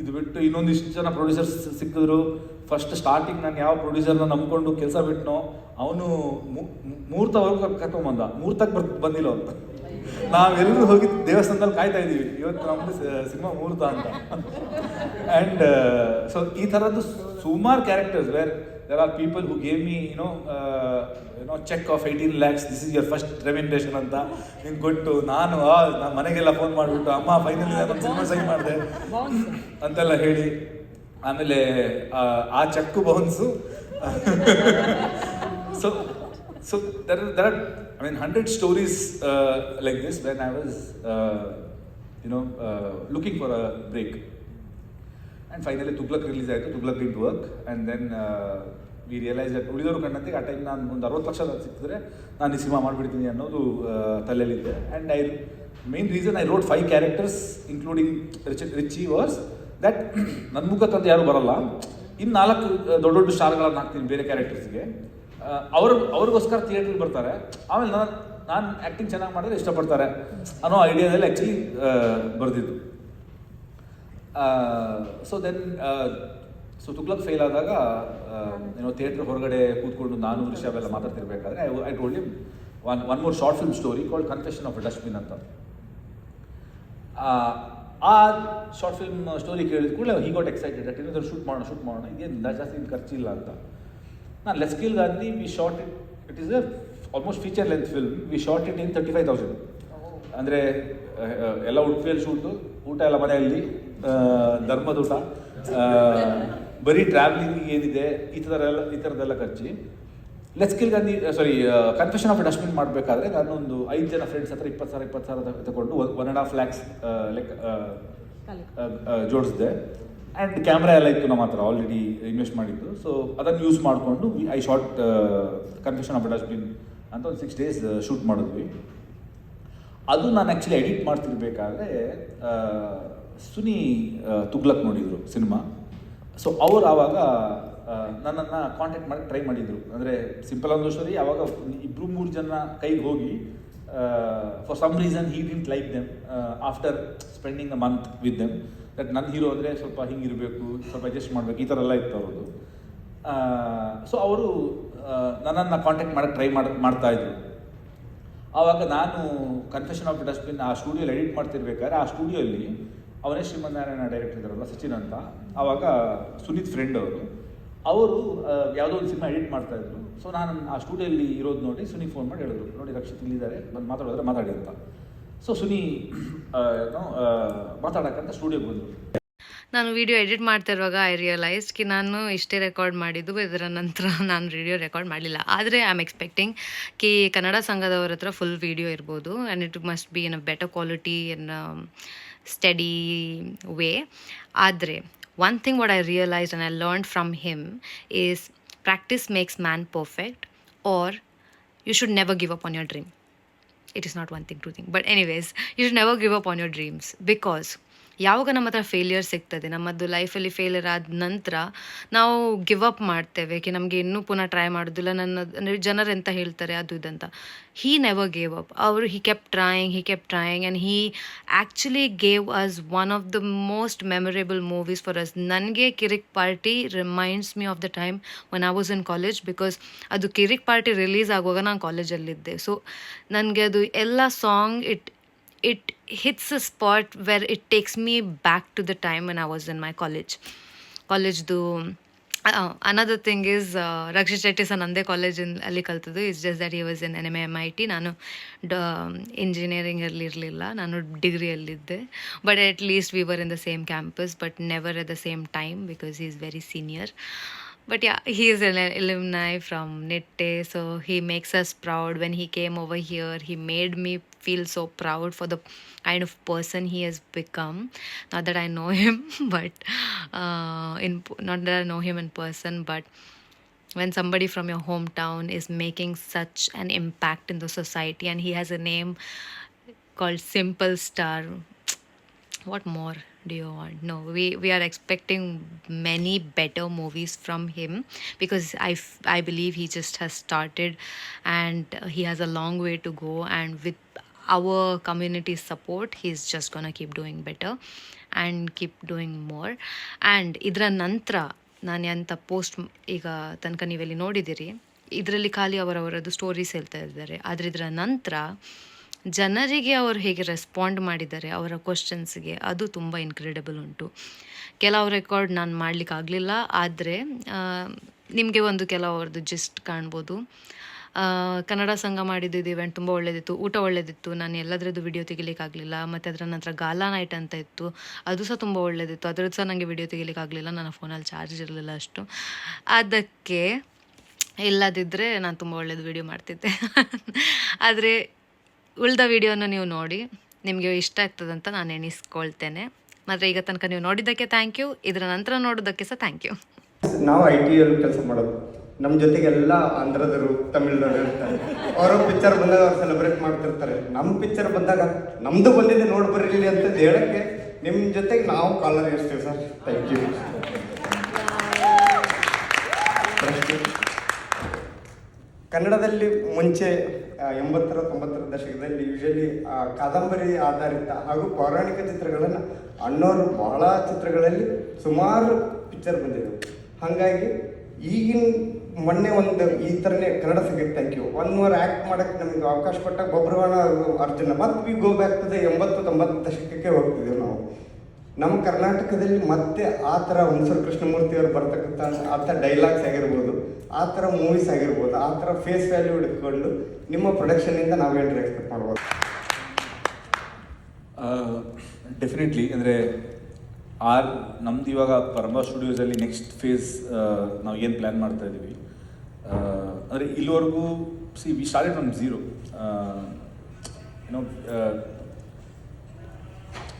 ಇದು ಬಿಟ್ಟು ಇನ್ನೊಂದಿಷ್ಟು ಜನ ಪ್ರೊಡ್ಯೂಸರ್ಸ್ ಸಿಕ್ಕಿದ್ರು. ಫಸ್ಟ್ ಸ್ಟಾರ್ಟಿಂಗ್ ನಾನು ಯಾವ ಪ್ರೊಡ್ಯೂಸರ್ನ ನಂಬ್ಕೊಂಡು ಕೆಲಸ ಬಿಟ್ಟನೋ ಅವನು ಮುಹೂರ್ತವರೆಗೂ ಕರ್ಕೊಂಬಂದ, ಮುಹೂರ್ತಕ್ಕೆ ಬಂದಿಲ್ಲ ಅಂತ. ನಾವೆಲ್ಲರೂ ಹೋಗಿ ದೇವಸ್ಥಾನದಲ್ಲಿ ಕಾಯ್ತಾ ಇದ್ದೀವಿ, ಇವತ್ತು ನಮ್ಮದು ಸಿನಿಮಾ ಮುಹೂರ್ತ ಅಂತ. ಆ್ಯಂಡ್ ಸೊ ಈ ಥರದ್ದು ಸುಮಾರು characters where there are people who gave me check of 18 lakhs, this is your first remuneration ಅಂತ ಹಿಂಗೆ ಕೊಟ್ಟು, ನಾನು ಮನೆಗೆಲ್ಲ ಫೋನ್ ಮಾಡಿಬಿಟ್ಟು, ಅಮ್ಮ ಫೈನಲಿ ನಾನು ಸಿನಿಮಾ ಸೈನ್ ಮಾಡಿದೆ ಅಂತೆಲ್ಲ ಹೇಳಿ, ಆಮೇಲೆ ಆ cheque bounce. So there are 100 stories like this when I was looking for a break. And finally Tughlaq release ಆಯಿತು. Tughlaq did work and then we realise that ಉಳಿದವರು ಕಣ್ಣಂತೆ ಆ ಟೈಮ್ ನಾನು ಒಂದು 60 ಲಕ್ಷ ಸಿಕ್ಕಿದ್ರೆ ನಾನು ಈ ಸಿನಿಮಾ ಮಾಡಿಬಿಡ್ತೀನಿ ಅನ್ನೋದು ತಲೆಯಲ್ಲಿದ್ದೆ. And main reason I wrote 5 characters including Richie was that ನನ್ನ ಮುಖಕ್ಕಂತ ಯಾರು ಬರಲ್ಲ, ಇನ್ನು 4 ದೊಡ್ಡ ಸ್ಟಾರ್ಗಳನ್ನು ಹಾಕ್ತೀನಿ ಬೇರೆ ಕ್ಯಾರೆಕ್ಟರ್ಸ್ಗೆ, ಅವ್ರಿಗೋಸ್ಕರ ಥಿಯೇಟ್ರಿಗೆ ಬರ್ತಾರೆ, ಆಮೇಲೆ ನಾನು ಆ್ಯಕ್ಟಿಂಗ್ ಚೆನ್ನಾಗಿ ಮಾಡಿದ್ರೆ ಇಷ್ಟಪಡ್ತಾರೆ ಅನ್ನೋ ಐಡಿಯಾದಲ್ಲಿ ಆ್ಯಕ್ಚುಲಿ ಬರೆದಿದ್ದು. ಸೊ ತುಗ್ಲಕ್ ಫೇಲ್ ಆದಾಗ ಥಿಯೇಟ್ರ್ ಹೊರಗಡೆ ಕೂತ್ಕೊಂಡು ನಾನು ರಿಷಬ್ ಎಲ್ಲ ಮಾತಾಡ್ತಿರ್ಬೇಕಾದ್ರೆ I told him one more short film story called confession of a dustbin ಅಂತ. ಆ ಶಾರ್ಟ್ ಫಿಲ್ಮ್ ಸ್ಟೋರಿ ಕೇಳಿದ ಕೂಡಲೇ ಹಿ ಗಾಟ್ ಎಕ್ಸೈಟೆಡ್ ದಟ್ ಏನಾದರೂ ಶೂಟ್ ಮಾಡೋಣ ಇದೇನು ಜಾಸ್ತಿ ಖರ್ಚಿಲ್ಲ ಅಂತ. ನಾನು let's kill Gandhi we shot it is almost feature length film. We shot in 35,000. ಅಂದರೆ ಎಲ್ಲ ಉಡುಪಿಯಲ್ಲಿ ಶೂಟು, ಊಟ ಎಲ್ಲ ಮನೆಯಲ್ಲಿ, ಧರ್ಮದೂಟ, ಬರೀ ಟ್ರಾವೆಲಿಂಗ್ ಏನಿದೆ ಈ ಥರದ್ದೆಲ್ಲ ಖರ್ಚಿ. Let's kill Gandhi confession of dustbin ಮಾಡಬೇಕಾದ್ರೆ ನಾನು ಒಂದು 5 ಜನ ಫ್ರೆಂಡ್ಸ್ ಹತ್ರ 20,000 ತಗೊಂಡು 1.5 lakhs ಜೋಡಿಸಿದೆ. ಆ್ಯಂಡ್ ಕ್ಯಾಮ್ರಾ ಎಲ್ಲ ಇತ್ತು ನಮ್ಮ ಹತ್ರ ಆಲ್ರೆಡಿ ಇನ್ವೆಸ್ಟ್ ಮಾಡಿದ್ದು. ಸೊ ಅದನ್ನು ಯೂಸ್ ಮಾಡಿಕೊಂಡು I shot confession of dustbin ಅಂತ ಒಂದು 6 days ಶೂಟ್ ಮಾಡಿದ್ವಿ. ಅದು ನಾನು ಆ್ಯಕ್ಚುಲಿ ಎಡಿಟ್ ಮಾಡ್ತಿರ್ಬೇಕಾದ್ರೆ ಸುನಿ ತುಗ್ಲಕ್ ನೋಡಿದರು ಸಿನಿಮಾ. ಸೊ ಅವ್ರು ಆವಾಗ ನನ್ನನ್ನು ಕಾಂಟ್ಯಾಕ್ಟ್ ಮಾಡಿ ಟ್ರೈ ಮಾಡಿದರು. ಅಂದರೆ ಸಿಂಪಲ್ ಒಂದು ಸ್ಟೋರಿ, ಆವಾಗ 2-3 ಜನ ಕೈಗೆ ಹೋಗಿ for some reason he didn't like them after spending a month with them. That ನನ್ನ ಹೀರೋ ಅಂದರೆ ಸ್ವಲ್ಪ ಹಿಂಗಿರಬೇಕು, ಸ್ವಲ್ಪ ಅಡ್ಜಸ್ಟ್ ಮಾಡಬೇಕು, ಈ ಥರ ಎಲ್ಲ ಇತ್ತು ಅವ್ರದ್ದು. ಸೊ ಅವರು ನನ್ನನ್ನು ಕಾಂಟ್ಯಾಕ್ಟ್ ಮಾಡೋಕ್ಕೆ ಟ್ರೈ ಮಾಡ್ತಾಯಿದ್ರು. ಆವಾಗ ನಾನು ಕನ್ಫೆಷನ್ ಆಫ್ ಡಸ್ಟ್ಬಿನ್ ಆ ಸ್ಟುಡಿಯೋಲಿ ಎಡಿಟ್ ಮಾಡ್ತಿರ್ಬೇಕಾದ್ರೆ ಆ ಸ್ಟುಡಿಯೋಲಿ ಅವನೇ ಶ್ರೀಮನ್ನಾರಾಯಣ ಡೈರೆಕ್ಟರ್ ಇದ್ದಾರಲ್ಲ ಸಚಿನ್ ಅಂತ, ಆವಾಗ ಸುನೀತ್ ಫ್ರೆಂಡ್ ಅವರು ಯಾವುದೋ ಒಂದು ಸಿನಿಮಾ ಎಡಿಟ್ ಮಾಡ್ತಾಯಿದ್ರು. ಸೊ ನಾನು ಆ ಸ್ಟುಡಿಯೋಲಿ ಇರೋದು ನೋಡಿ ಸುನಿ ಫೋನ್ ಮಾಡಿ ಹೇಳಿದ್ರು, ನೋಡಿ ರಕ್ಷಿತ್ ಇಲ್ಲಿದ್ದಾರೆ, ಬಂದು ಮಾತಾಡಿದ್ರೆ ಮಾತಾಡಿ ಅಂತ. ಸೊ ಸುನಿ ಮಾತಾಡೋಕ್ಕಂತ ಸ್ಟುಡಿಯೋಗೆ ಬಂದರು. ನಾನು ವಿಡಿಯೋ ಎಡಿಟ್ ಮಾಡ್ತಿರುವಾಗ ಐ ರಿಯಲೈಸ್ ಕಿ ನಾನು ಇಷ್ಟೇ ರೆಕಾರ್ಡ್ ಮಾಡಿದ್ದು, ಇದರ ನಂತರ ನಾನು ವಿಡಿಯೋ ರೆಕಾರ್ಡ್ ಮಾಡಲಿಲ್ಲ. ಆದರೆ ಐ ಆಮ್ ಎಕ್ಸ್ಪೆಕ್ಟಿಂಗ್ ಕಿ ಕನ್ನಡ ಸಂಘದವ್ರ ಹತ್ರ ಫುಲ್ ವಿಡಿಯೋ ಇರ್ಬೋದು and it must be in a better quality in study way. ಆದರೆ one thing what I realized and I learned from him is practice makes man perfect, or you should never give up on your dream. It is not one thing, 2 thing, but anyways, you should never give up on your dreams, because ಯಾವಾಗ ನಮ್ಮ ಹತ್ರ failure ಸಿಗ್ತದೆ, ನಮ್ಮದು ಲೈಫಲ್ಲಿ failure ಆದ ನಂತರ ನಾವು give up ಮಾಡ್ತೇವೆ ಕಿ ನಮಗೆ ಇನ್ನೂ ಪುನಃ ಟ್ರೈ ಮಾಡೋದಿಲ್ಲ, ಅಂದರೆ ಜನರು ಎಂತ ಹೇಳ್ತಾರೆ ಅದು ಇದಂತ. He never gave up. ಅವರು he kept trying and he actually gave us one of the most memorable movies for us. ನನಗೆ Kirik Party reminds me of the time when I was in college, because ಅದು Kirik party release ಆಗುವಾಗ ನಾನು ಕಾಲೇಜಲ್ಲಿದ್ದೆ. So ನನಗೆ ಅದು ಎಲ್ಲ song it hits a spot where it takes me back to the time when I was in my college. Another thing is Rakshit Shetty sir ನಂದೇ ಕಾಲೇಜಲ್ಲಿ ಕಲ್ತದ್ದು. It's just that he was in NMIT. ನಾನು ಇಂಜಿನಿಯರಿಂಗಲ್ಲಿ ಇರಲಿಲ್ಲ, ನಾನು ಡಿಗ್ರಿಯಲ್ಲಿದ್ದೆ. But at least we were in the same campus, but never at the same time because he is very senior. But yeah, he is an alumni from Nitte, so he makes us proud. When he came over here, he made me feel so proud for the kind of person he has become. Not that I know him, but not that I know him in person, but when somebody from your hometown is making such an impact in the society, and he has a name called Simple Star, what more do you want? No, we are expecting many better movies from him, because I believe he just has started and he has a long way to go, and with our community support he's just gonna keep doing better and keep doing more. And ಇದರ ನಂತರ ನಾನು ಎಂಥ post ಈಗ ತನಕ ನೀವೆಲ್ಲಿ ನೋಡಿದ್ದೀರಿ, ಇದರಲ್ಲಿ ಖಾಲಿ ಅವರವರದ್ದು ಸ್ಟೋರೀಸ್ ಹೇಳ್ತಾ ಇದ್ದಾರೆ. ಆದರೆ ಇದರ ನಂತರ ಜನರಿಗೆ ಅವರು ಹೇಗೆ ರೆಸ್ಪಾಂಡ್ ಮಾಡಿದ್ದಾರೆ ಅವರ ಕ್ವಶನ್ಸ್ಗೆ, ಅದು ತುಂಬ ಇನ್ಕ್ರೆಡಿಬಲ್ ಉಂಟು. ಕೆಲವು ರೆಕಾರ್ಡ್ ನಾನು ಮಾಡಲಿಕ್ಕಾಗಲಿಲ್ಲ, ಆದರೆ ನಿಮಗೆ ಒಂದು ಕೆಲವರದ್ದು ಜಿಸ್ಟ್ ಕಾಣ್ಬೋದು. ಕನ್ನಡ ಸಂಘ ಮಾಡಿದ್ದು ಇದು ಇವೆಂಟ್ ತುಂಬ ಒಳ್ಳೆಯದಿತ್ತು, ಊಟ ಒಳ್ಳೆಯದಿತ್ತು, ನಾನು ಎಲ್ಲದರದ್ದು ವಿಡಿಯೋ ತೆಗಿಲಿಕ್ಕಾಗಲಿಲ್ಲ. ಮತ್ತು ಅದರ ನಂತರ ಗಾಲಾ ನೈಟ್ ಅಂತ ಇತ್ತು, ಅದು ಸಹ ತುಂಬ ಒಳ್ಳೆಯದಿತ್ತು, ಅದರದ್ದು ಸಹ ನನಗೆ ವಿಡಿಯೋ ತೆಗಿಲಿಕ್ಕಾಗಲಿಲ್ಲ, ನನ್ನ ಫೋನಲ್ಲಿ ಚಾರ್ಜ್ ಇರಲಿಲ್ಲ ಅಷ್ಟು. ಅದಕ್ಕೆ ಇಲ್ಲದಿದ್ದರೆ ನಾನು ತುಂಬ ಒಳ್ಳೆಯದು ವಿಡಿಯೋ ಮಾಡ್ತಿದ್ದೆ. ಆದರೆ ಉಳಿದ ವಿಡಿಯೋನ ನೀವು ನೋಡಿ ನಿಮಗೆ ಇಷ್ಟ ಆಗ್ತದಂತ ನಾನು ಎಣಿಸ್ಕೊಳ್ತೇನೆ. ಮತ್ತು ಈಗ ತನಕ ನೀವು ನೋಡಿದ್ದಕ್ಕೆ ಥ್ಯಾಂಕ್ ಯು, ಇದರ ನಂತರ ನೋಡೋದಕ್ಕೆ ಸಹ ಥ್ಯಾಂಕ್ ಯು. ನಾವು ITಯಲ್ಲಿ ಕೆಲಸ ಮಾಡೋದು, ನಮ್ಮ ಜೊತೆಗೆಲ್ಲ ಆಂಧ್ರದರು, ತಮಿಳ್ನವರು ಇರ್ತಾರೆ. ಅವರು ಪಿಕ್ಚರ್ ಬಂದಾಗ ಅವ್ರು ಸೆಲೆಬ್ರೇಟ್ ಮಾಡ್ತಿರ್ತಾರೆ. ನಮ್ಮ ಪಿಕ್ಚರ್ ಬಂದಾಗ ನಮ್ಮದು ಬಂದಿದೆ ನೋಡಿ ಬರೀಲಿ ಅಂತ ಹೇಳೋಕ್ಕೆ ನಿಮ್ಮ ಜೊತೆಗೆ ನಾವು ಕಾಲರ್ ಇರ್ತೀವಿ ಸರ್. Thank you. ಕನ್ನಡದಲ್ಲಿ ಮುಂಚೆ 80ರ 90ರ ದಶಕದಲ್ಲಿ ಯೂಶಲಿ ಕಾದಂಬರಿ ಆಧಾರಿತ ಹಾಗೂ ಪೌರಾಣಿಕ ಚಿತ್ರಗಳನ್ನು ಅಣ್ಣವರು ಬಹಳ ಚಿತ್ರಗಳಲ್ಲಿ ಸುಮಾರು ಪಿಕ್ಚರ್ ಬಂದಿದ್ದವು. ಹಾಗಾಗಿ ಈಗಿನ ಮೊನ್ನೆ ಒಂದು ಈ ಥರನೇ ಕನ್ನಡ ಸಿಗುತ್ತೆ. Thank you. 1 more ಆ್ಯಕ್ಟ್ ಮಾಡೋಕ್ಕೆ ನಮಗೆ ಅವಕಾಶ ಕೊಟ್ಟಾಗ ಬಬ್ರುವಾಣ ಅರ್ಜುನ ಮತ್ತು we go back to the 80-90 ದಶಕಕ್ಕೆ ಹೋಗ್ತಿದ್ದೇವೆ ನಾವು. ನಮ್ಮ ಕರ್ನಾಟಕದಲ್ಲಿ ಮತ್ತೆ ಆ ಥರ ಹುಣಸೂರು ಕೃಷ್ಣಮೂರ್ತಿಯವರು ಬರ್ತಕ್ಕಂಥ ಆ ಥರ ಡೈಲಾಗ್ಸ್ ಆಗಿರ್ಬೋದು, ಆ ಥರ ಮೂವೀಸ್ ಆಗಿರ್ಬೋದು, ಆ ಥರ ಫೇಸ್ ವ್ಯಾಲ್ಯೂ ಹಿಡ್ಕೊಂಡು ನಿಮ್ಮ ಪ್ರೊಡಕ್ಷನಿಂದ ನಾವೇನು ಎಕ್ಸ್ಪೆಕ್ಟ್ ಮಾಡ್ಬೋದು? ಡೆಫಿನೆಟ್ಲಿ. ಅಂದರೆ ನಮ್ದು ಇವಾಗ ಪರಮ ಸ್ಟುಡಿಯೋಸಲ್ಲಿ ನೆಕ್ಸ್ಟ್ ಫೇಸ್ ನಾವು ಏನು ಪ್ಲ್ಯಾನ್ ಮಾಡ್ತಾ ಇದ್ದೀವಿ ಅಂದರೆ ಇಲ್ಲಿವರೆಗೂ ವಿ ಸ್ಟಾರ್ಟೆಡ್ ಫ್ರಮ್ ಝೀರೋ. ಏನೋ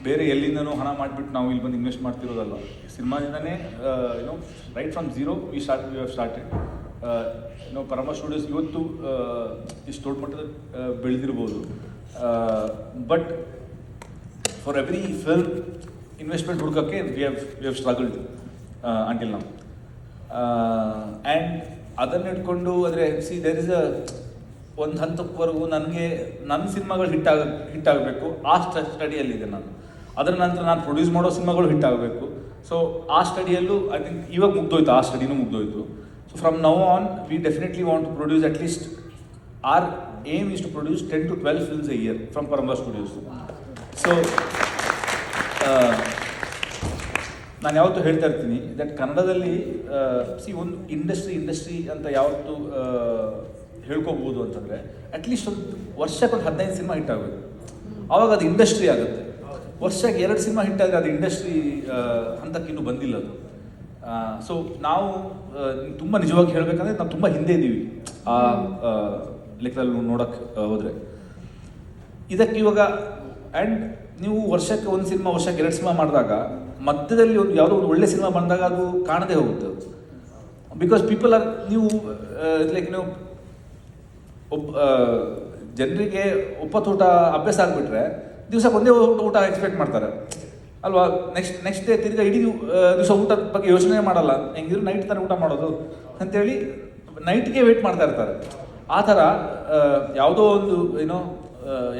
ಬೇರೆ ಎಲ್ಲಿಂದನೂ ಹಣ ಮಾಡಿಬಿಟ್ಟು ನಾವು ಇಲ್ಲಿ ಬಂದು ಇನ್ವೆಸ್ಟ್ ಮಾಡ್ತಿರೋದಲ್ಲ. ಸಿನಿಮಾದಿಂದನೇ ಏನೋ right from zero we have started. ಏನೋ ಪರಮ ಸ್ಟುಡಿಯೋಸ್ ಇವತ್ತು ಇಷ್ಟು ದೊಡ್ಡ ಮಟ್ಟದ ಬೆಳೆದಿರ್ಬೋದು. But for every film investment ಹುಡುಕೋಕ್ಕೆ ವಿ ಹ್ಯಾವ್ ಸ್ಟ್ರಗಲ್ಡ್ ಅಂಟಿಲ್ ನಾವು. ಆ್ಯಂಡ್ ಅದನ್ನು ಇಟ್ಕೊಂಡು ಅಂದರೆ ದೇರ್ ಇಸ್ ಒಂದು ಹಂತಕ್ಕವರೆಗೂ ನನಗೆ ನನ್ನ ಸಿನಿಮಾಗಳು ಹಿಟ್ ಆಗಬೇಕು ಆ ಸ್ಟಡಿಯಲ್ಲಿದೆ ನಾನು. ಅದರ ನಂತರ ನಾನು ಪ್ರೊಡ್ಯೂಸ್ ಮಾಡೋ ಸಿನಿಮಾಗಳು ಹಿಟ್ ಆಗಬೇಕು. ಸೊ ಆ ಸ್ಟಡಿಯಲ್ಲೂ ಐ ಥಿಂಕ್ ಇವಾಗ ಮುಗ್ದೋಯ್ತು, ಆ ಸ್ಟಡಿನೂ ಮುಗ್ದೋಯ್ತು. So from now on we definitely want to produce at least our aim is to produce 10 to 12 films a year from Paramba Studios. So ನಾನು ಯಾವತ್ತೂ ಹೇಳ್ತಾ ಇರ್ತೀನಿ ದಟ್ ಕನ್ನಡದಲ್ಲಿ ಒಂದು ಇಂಡಸ್ಟ್ರಿ ಅಂತ ಯಾವತ್ತು ಹೇಳ್ಕೋಬೋದು ಅಂತಂದರೆ ಅಟ್ಲೀಸ್ಟ್ ಒಂದು ವರ್ಷಕ್ಕೆ ಒಂದು 15 ಸಿನಿಮಾ ಹಿಟ್ ಆಗಬೇಕು. ಆವಾಗ ಅದು ಇಂಡಸ್ಟ್ರಿ ಆಗುತ್ತೆ. ವರ್ಷಕ್ಕೆ 2 ಸಿನಿಮಾ ಹಿಟ್ ಆದರೆ ಅದು ಇಂಡಸ್ಟ್ರಿ ಹಂತಕ್ಕೆ ಇನ್ನೂ ಬಂದಿಲ್ಲ ಅದು. ಸೊ ನಾವು ತುಂಬ ನಿಜವಾಗಿ ಹೇಳಬೇಕಂದ್ರೆ ನಾವು ತುಂಬ ಹಿಂದೆ ಇದ್ದೀವಿ ಆ ಲೆಕ್ಕದಲ್ಲಿ ನೋಡೋಕ್ಕೆ ಹೋದರೆ. ಇದಕ್ಕೆ ಇವಾಗ ಆ್ಯಂಡ್ ನೀವು ವರ್ಷಕ್ಕೆ 1 ಸಿನಿಮಾ, ವರ್ಷಕ್ಕೆ 2 ಸಿನಿಮಾ ಮಾಡಿದಾಗ ಮಧ್ಯದಲ್ಲಿ ಒಂದು ಯಾವುದೋ ಒಂದು ಒಳ್ಳೆ ಸಿನಿಮಾ ಬಂದಾಗ ಅದು ಕಾಣದೇ ಹೋಗುತ್ತೆ. ಬಿಕಾಸ್ ಪೀಪಲ್ ಆರ್ ನೀವು ಲೈಕ್ ನೀವು ಜನರಿಗೆ ಒಪ್ಪತ್ತೂಟ ಅಭ್ಯಾಸ ಆಗಿಬಿಟ್ರೆ ದಿವಸಕ್ಕೆ ಒಂದೇ ಊಟ ಎಕ್ಸ್ಪೆಕ್ಟ್ ಮಾಡ್ತಾರೆ ಅಲ್ವಾ. ನೆಕ್ಸ್ಟ್ ಡೇ ತಿರ್ಗಿ ಇಡೀ ದಿವಸ ಊಟದ ಬಗ್ಗೆ ಯೋಚನೆ ಮಾಡಲ್ಲ. ಹೆಂಗಿದ್ರು ನೈಟ್ ಥರ ಊಟ ಮಾಡೋದು ಅಂತೇಳಿ ನೈಟ್ಗೆ ವೆಯ್ಟ್ ಮಾಡ್ತಾ ಇರ್ತಾರೆ. ಆ ಥರ ಯಾವುದೋ ಒಂದು ಏನೋ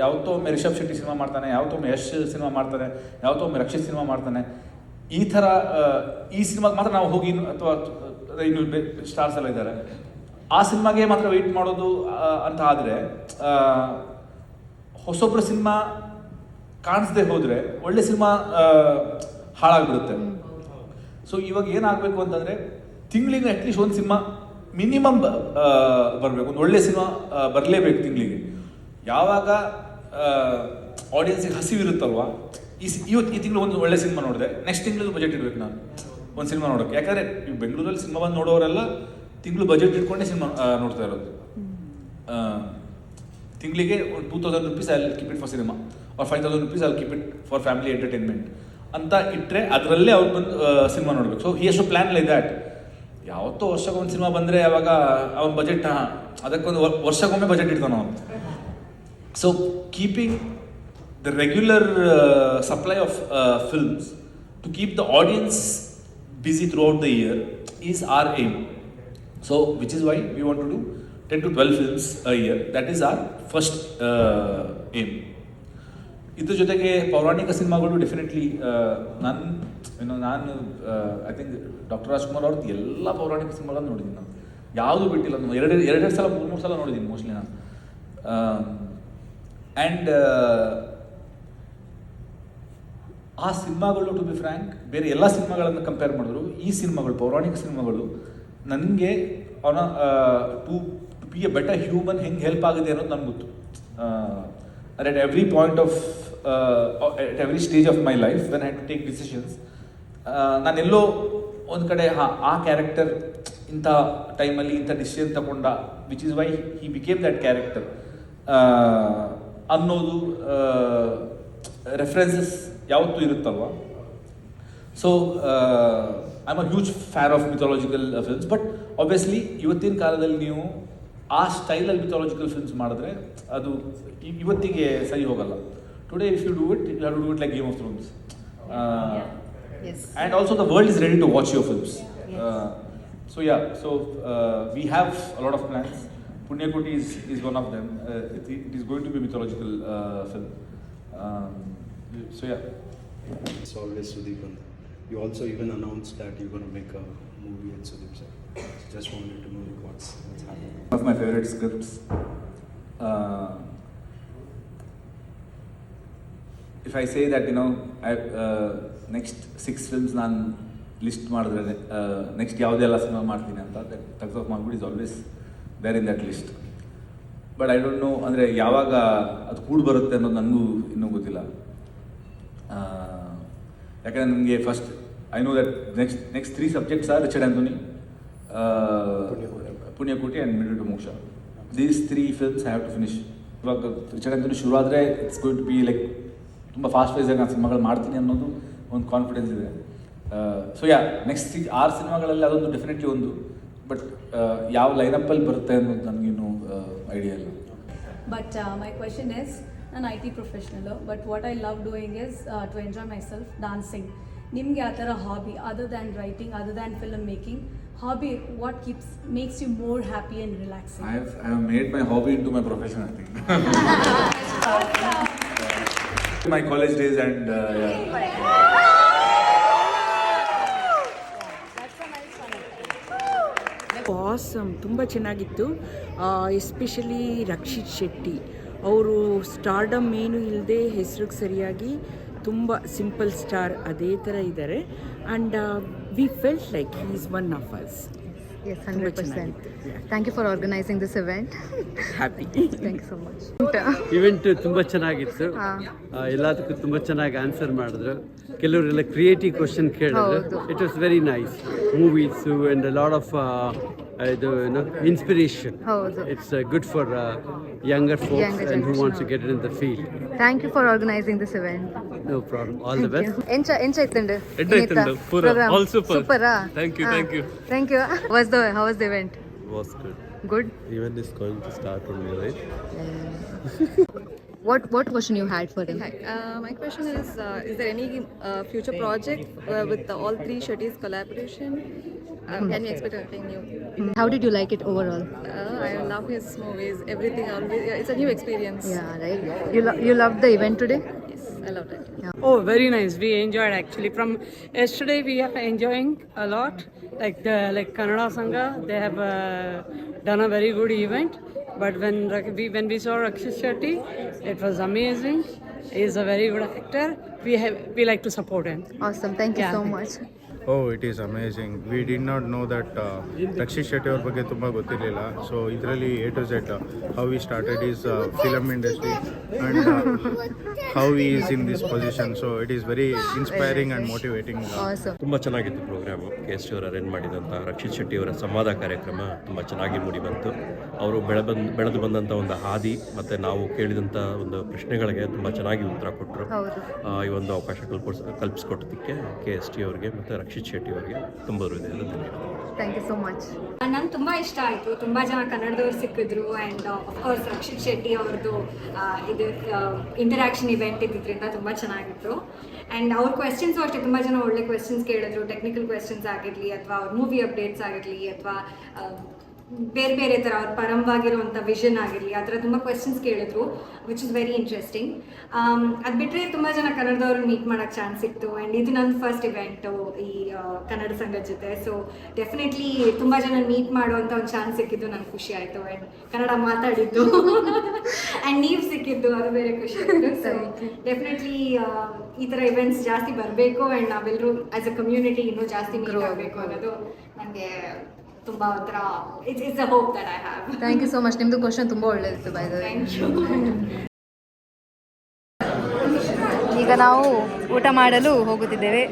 ಯಾವತ್ತೋ ಒಮ್ಮೆ ರಿಷಬ್ ಶೆಟ್ಟಿ ಸಿನಿಮಾ ಮಾಡ್ತಾನೆ, ಯಾವತ್ತೋ ಒಮ್ಮೆ ಯಶ್ ಸಿನಿಮಾ ಮಾಡ್ತಾನೆ, ಯಾವತ್ತೋ ಒಮ್ಮೆ ರಕ್ಷಿತ್ ಸಿನಿಮಾ ಮಾಡ್ತಾನೆ. ಈ ಥರ ಈ ಸಿನಿಮಾಗೆ ಮಾತ್ರ ನಾವು ಹೋಗಿ ಅಥವಾ ಇನ್ನು ಸ್ಟಾರ್ಸ್ ಎಲ್ಲ ಇದ್ದಾರೆ ಆ ಸಿನಿಮಾಗೆ ಮಾತ್ರ ವೆಯ್ಟ್ ಮಾಡೋದು ಅಂತ ಆದರೆ ಹೊಸೊಬ್ಬರ ಸಿನಿಮಾ ಕಾಣಿಸ್ದೆ ಹೋದರೆ ಒಳ್ಳೆ ಸಿನಿಮಾ ಹಾಳಾಗ್ಬಿಡುತ್ತೆ. ಸೊ ಇವಾಗ ಏನಾಗಬೇಕು ಅಂತಂದರೆ ತಿಂಗಳಿಗೆ ಅಟ್ಲೀಸ್ಟ್ ಒಂದು ಸಿನಿಮಾ ಮಿನಿಮಮ್ ಬರಬೇಕು, ಒಂದು ಒಳ್ಳೆ ಸಿನಿಮಾ ಬರಲೇಬೇಕು ತಿಂಗಳಿಗೆ. ಯಾವಾಗ ಆಡಿಯನ್ಸಿಗೆ ಹಸಿವಿರುತ್ತಲ್ವ, ಈ ತಿಂಗಳು ಒಂದು ಒಳ್ಳೆ ಸಿನಿಮಾ ನೋಡಿದೆ, ನೆಕ್ಸ್ಟ್ ತಿಂಗಳು ಬಜೆಟ್ ಇಡಬೇಕು ನಾನು ಒಂದು ಸಿನಿಮಾ ನೋಡೋಕ್ಕೆ. ಯಾಕಂದರೆ ಈ ಬೆಂಗಳೂರಲ್ಲಿ ಸಿನಿಮಾ ಬಂದು ನೋಡೋರೆಲ್ಲ ತಿಂಗಳು ಬಜೆಟ್ ಇಟ್ಕೊಂಡೇ ಸಿನಿಮಾ ನೋಡ್ತಾ ಇರೋದು. ತಿಂಗಳಿಗೆ ಒಂದು 2,000 rupees I will keep it for cinema or 5,000 rupees I will keep it for family entertainment ಅಂತ ಇಟ್ಟರೆ ಅದರಲ್ಲೇ ಅವ್ರು ಬಂದು ಸಿನಿಮಾ ನೋಡಬೇಕು. So he has to plan like that. ಯಾವತ್ತೋ ವರ್ಷಕ್ಕೊಂದು ಸಿನಿಮಾ ಬಂದರೆ ಅವಾಗ ಅವನ ಬಜೆಟ್ ಅದಕ್ಕೊಂದು ವರ್ಷಕ್ಕೊಮ್ಮೆ ಬಜೆಟ್ ಇಡ್ತಾನೆ ಅವನು. So keeping the regular supply of films to keep the audience busy throughout the year is our aim. So which is why we want to do 10 to 12 films a year. That is our first aim. ಇದ್ರ ಜೊತೆಗೆ ಪೌರಾಣಿಕ ಸಿನಿಮಾಗಳು definitely ನಾನು I think doctor Rajkumar ಅವ್ರದ್ದು ಎಲ್ಲ ಪೌರಾಣಿಕ ಸಿನಿಮಾಗಳನ್ನು ನೋಡಿದ್ದೀನಿ ನಾನು. ಯಾವುದು ಬಿಟ್ಟಿಲ್ಲ. ನಾನು ಎರಡು ಸಲ 3 ಸಲ ನೋಡಿದ್ದೀನಿ ಮೋಸ್ಟ್ಲಿ ನಾನು. ಆ್ಯಂಡ್ ಆ ಸಿನಿಮಾಗಳು ಟು ಬಿ ಫ್ರ್ಯಾಂಕ್ ಬೇರೆ ಎಲ್ಲ ಸಿನಿಮಾಗಳನ್ನು ಕಂಪೇರ್ ಮಾಡಿದ್ರು ಈ ಸಿನಿಮಾಗಳು ಪೌರಾಣಿಕ ಸಿನಿಮಾಗಳು ನನಗೆ ಅವನ to be a better human ಹೆಂಗೆ ಹೆಲ್ಪ್ ಆಗಿದೆ ಅನ್ನೋದು ನನಗೆ ಗೊತ್ತು. At every point of at every stage of my life when I had to take decisions, ನಾನೆಲ್ಲೋ ಒಂದು ಕಡೆ ಆ ಕ್ಯಾರೆಕ್ಟರ್ ಇಂಥ ಟೈಮಲ್ಲಿ ಇಂಥ ಡಿಸಿಷನ್ ತಗೊಂಡ which is why he became that character ಅನ್ನೋದು ರೆಫರೆನ್ಸಸ್ ಯಾವತ್ತೂ ಇರುತ್ತಲ್ವ. So I am a huge fan of mythological films. But obviously ಇವತ್ತಿನ ಕಾಲದಲ್ಲಿ ನೀವು ಆ ಸ್ಟೈಲಲ್ಲಿ ಮಿಥಾಲಜಿಕಲ್ ಫಿಲ್ಮ್ಸ್ ಮಾಡಿದ್ರೆ ಅದು ಇವತ್ತಿಗೆ ಸರಿ ಹೋಗಲ್ಲ. Today, if you do it, you have to do it like Game of Thrones. Yes. And also the world is ready to watch your films. Yes. So we have a lot of plans. Punyakoti is one of them. It is going to be a mythological film. So yeah. It's always Sudeep. And you also even announced that you're going to make a movie with Sudeep sir. Just wanted to know what's happening. One of my favorite scripts. If I say that, next 6 films ನಾನು list ಮಾಡಿದ್ರೆ next ಯಾವುದೆಲ್ಲ ಸಿನಿಮಾ ಮಾಡ್ತೀನಿ ಅಂತ thugs of Malgudi is always there in that list. But I don't know ಅಂದರೆ ಯಾವಾಗ ಅದು ಕೂಡಿ ಬರುತ್ತೆ ಅನ್ನೋದು ನನಗೂ ಇನ್ನೂ ಗೊತ್ತಿಲ್ಲ. ಯಾಕಂದರೆ ನನಗೆ first I know that next 3 subjects are Richard Anthony, Punyakoti and middle to Moksha. These 3 films I have to finish. ಇವಾಗ ರಿಚರ್ಡ್ ಆಂಥೋನಿ ಶುರುವಾದರೆ it's going to be like ತುಂಬ ಫಾಸ್ಟ್ ಫೇಸಾಗಿ ನಾನು ಸಿನಿಮಾಗಳು ಮಾಡ್ತೀನಿ ಅನ್ನೋದು ಒಂದು ಕಾನ್ಫಿಡೆನ್ಸ್ ಇದೆ. ಸೊ ನೆಕ್ಸ್ಟ್ 6 ಸಿನಿಮಾಗಳಲ್ಲಿ ಅದೊಂದು ಡೆಫಿನೆಟ್ಲಿ ಒಂದು, ಬಟ್ ಯಾವ ಲೈನಪ್ಪಲ್ಲಿ ಬರುತ್ತೆ ಅನ್ನೋದು ನನಗಿನ್ನೂ ಐಡಿಯಾ ಇಲ್ಲ. But my question is, an IT professional, but what I love doing is to enjoy myself dancing. Nimge ಆ ಥರ hobby other than writing, other than film making, hobby what makes you more happy and relaxing? I have made my hobby into my profession, I think. My college days and awesome, ತುಂಬ ಚೆನ್ನಾಗಿತ್ತು. Especially Rakshit Shetty ಅವರು stardom ಏನು ಇಲ್ಲದೆ ಹೆಸ್ರಿಗೆ ಸರಿಯಾಗಿ ತುಂಬ simple star ಅದೇ ಥರ ಇದ್ದಾರೆ. And we felt like he is one of us. Yes, 100%. Thank you for organizing this event. Happy. Thank you so much. Event ತುಂಬ ಚೆನ್ನಾಗಿತ್ತು. ಎಲ್ಲದಕ್ಕೂ ತುಂಬ ಚೆನ್ನಾಗಿ ಆನ್ಸರ್ ಮಾಡಿದ್ರು. ಕೆಲವರೆಲ್ಲ ಕ್ರಿಯೇಟಿವ್ ಕ್ವಶನ್ ಕೇಳಿದ್ರು. It was very nice. Movies and lot of ಇದು inspiration. It's good for younger folks and who wants to get it in the field. Thank you for organizing this event. No problem. All the best. Encha ittundu. Pura. All super. Super. Thank you. Thank you. How was the event? Was good. Good. Event is going to start only, right? What question you had for him? My question is there any future project with all 3 Shetties collaboration? Can we expect anything new? How did you like it overall? I love his movies, everything. Always, it's a new experience. Yeah, right. You loved the event today? Yes, I loved it. Oh, very nice. We enjoyed actually. From yesterday, we are enjoying a lot. Like Kannada Sangha, they have done a very good event. But when we saw Rakshit Shetty, it was amazing. He is a very good actor. We like to support him. Awesome. Thank you so much. Oh, it is amazing. We did not know that Rakshit Shetty ಅವ್ರ ಬಗ್ಗೆ ತುಂಬ ಗೊತ್ತಿರಲಿಲ್ಲ. So ಇದರಲ್ಲಿ A to Z how he started his film industry and how he is in this position. So it is very inspiring and motivating. Awesome. ತುಂಬ ಚೆನ್ನಾಗಿತ್ತು programme. KST ಅವರು arrange ಮಾಡಿದಂಥ ರಕ್ಷಿತ್ ಶೆಟ್ಟಿ ಅವರ ಸಂವಾದ ಕಾರ್ಯಕ್ರಮ ತುಂಬ ಚೆನ್ನಾಗಿ ಮೂಡಿ ಬಂತು. ಅವರು ಬೆಳೆದು ಬಂದಂಥ ಒಂದು ಹಾದಿ ಮತ್ತು ನಾವು ಕೇಳಿದಂಥ ಒಂದು ಪ್ರಶ್ನೆಗಳಿಗೆ ತುಂಬ ಚೆನ್ನಾಗಿ ಉತ್ತರ ಕೊಟ್ಟರು. ಈ ಒಂದು ಅವಕಾಶ ಕಲ್ಪಿಸ್ಕೊಟ್ಟದಕ್ಕೆ KST ಅವರಿಗೆ ಮತ್ತು ರಕ್ಷಿತ್ ಶೆಟ್ಟಿ ಅವರಿಗೆ ತುಂಬ ಹೃದಯದ ಧನ್ಯವಾದ. Thank you so much. ನಂಗೆ ತುಂಬ ಇಷ್ಟ ಆಯಿತು. ತುಂಬ ಜನ ಕನ್ನಡದವ್ರು ಸಿಕ್ಕಿದ್ರು ಆ್ಯಂಡ್ ಅಫ್ಕೋರ್ಸ್ ರಕ್ಷಿತ್ ಶೆಟ್ಟಿ ಅವ್ರದ್ದು ಇದು ಇಂಟರಾಕ್ಷನ್ ಇವೆಂಟ್ ಇದ್ದಿದ್ದರಿಂದ ತುಂಬ ಚೆನ್ನಾಗಿತ್ತು. ಆ್ಯಂಡ್ ಅವ್ರ ಕ್ವೆಶನ್ಸು ಅಷ್ಟೇ ತುಂಬ ಜನ ಒಳ್ಳೆ ಕ್ವೆಶನ್ಸ್ ಕೇಳಿದ್ರು. ಟೆಕ್ನಿಕಲ್ ಕ್ವೆಶನ್ಸ್ ಆಗಿರಲಿ ಅಥವಾ ಅವ್ರ ಮೂವಿ ಅಪ್ಡೇಟ್ಸ್ ಆಗಿರಲಿ ಅಥವಾ ಬೇರೆ ಬೇರೆ ಥರ ಅವ್ರ ಪರಂವಾಗಿರುವಂಥ ವಿಷನ್ ಆಗಿರಲಿ ಆ ಥರ ತುಂಬ ಕ್ವೆಶನ್ಸ್ ಕೇಳಿದ್ರು, ವಿಚ್ ಇಸ್ ವೆರಿ ಇಂಟ್ರೆಸ್ಟಿಂಗ್. ಅದು ಬಿಟ್ಟರೆ ತುಂಬ ಜನ ಕನ್ನಡದವ್ರನ್ನ ಮೀಟ್ ಮಾಡೋಕ್ಕೆ ಚಾನ್ಸ್ ಸಿಕ್ತು. ಆ್ಯಂಡ್ ಇದು ನನ್ನ ಫಸ್ಟ್ ಇವೆಂಟು ಈ ಕನ್ನಡ ಸಂಘದ ಜೊತೆ. ಸೊ ಡೆಫಿನೆಟ್ಲಿ ತುಂಬ ಜನ ಮೀಟ್ ಮಾಡುವಂಥ ಒಂದು ಚಾನ್ಸ್ ಸಿಕ್ಕಿದ್ದು ನನಗೆ ಖುಷಿ ಆಯಿತು. ಆ್ಯಂಡ್ ಕನ್ನಡ ಮಾತಾಡಿದ್ದು ಆ್ಯಂಡ್ ನೀವು ಸಿಕ್ಕಿದ್ದು ಅದು ಬೇರೆ ಖುಷಿ ಆಯಿತು. ಸೊ ಡೆಫಿನೆಟ್ಲಿ ಈ ಥರ ಇವೆಂಟ್ಸ್ ಜಾಸ್ತಿ ಬರಬೇಕು ಆ್ಯಂಡ್ ನಾವೆಲ್ಲರೂ ಆ್ಯಸ್ ಅ ಕಮ್ಯುನಿಟಿ ಇನ್ನೂ ಜಾಸ್ತಿ ಮೀಟ್ ಆಗಬೇಕು ಅನ್ನೋದು ನನಗೆ ತುಂಬ ಒಂಥರ it's a hope that I have. Thank you so much. ನಿಮ್ಮದು ಕ್ವಶನ್ ತುಂಬ ಒಳ್ಳೆಯದಿತ್ತು by the way. Thank you. ಈಗ ನಾವು ಊಟ ಮಾಡಲು ಹೋಗುತ್ತಿದ್ದೇವೆ.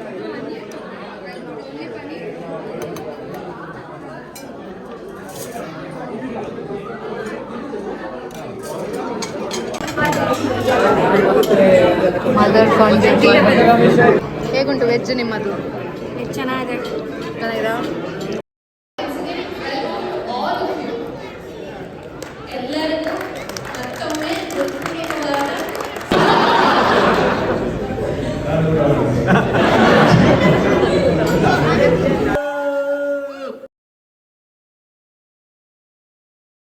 ಮದರ್ ಕ್ವಾಂಟಿಟಿ ಹೇಗುಂಟು ವೆಜ್ ನಿಮ್ಮದು? ಚೆನ್ನಾಗಿದೆ. ಚೆನ್ನಾಗಿದಾ?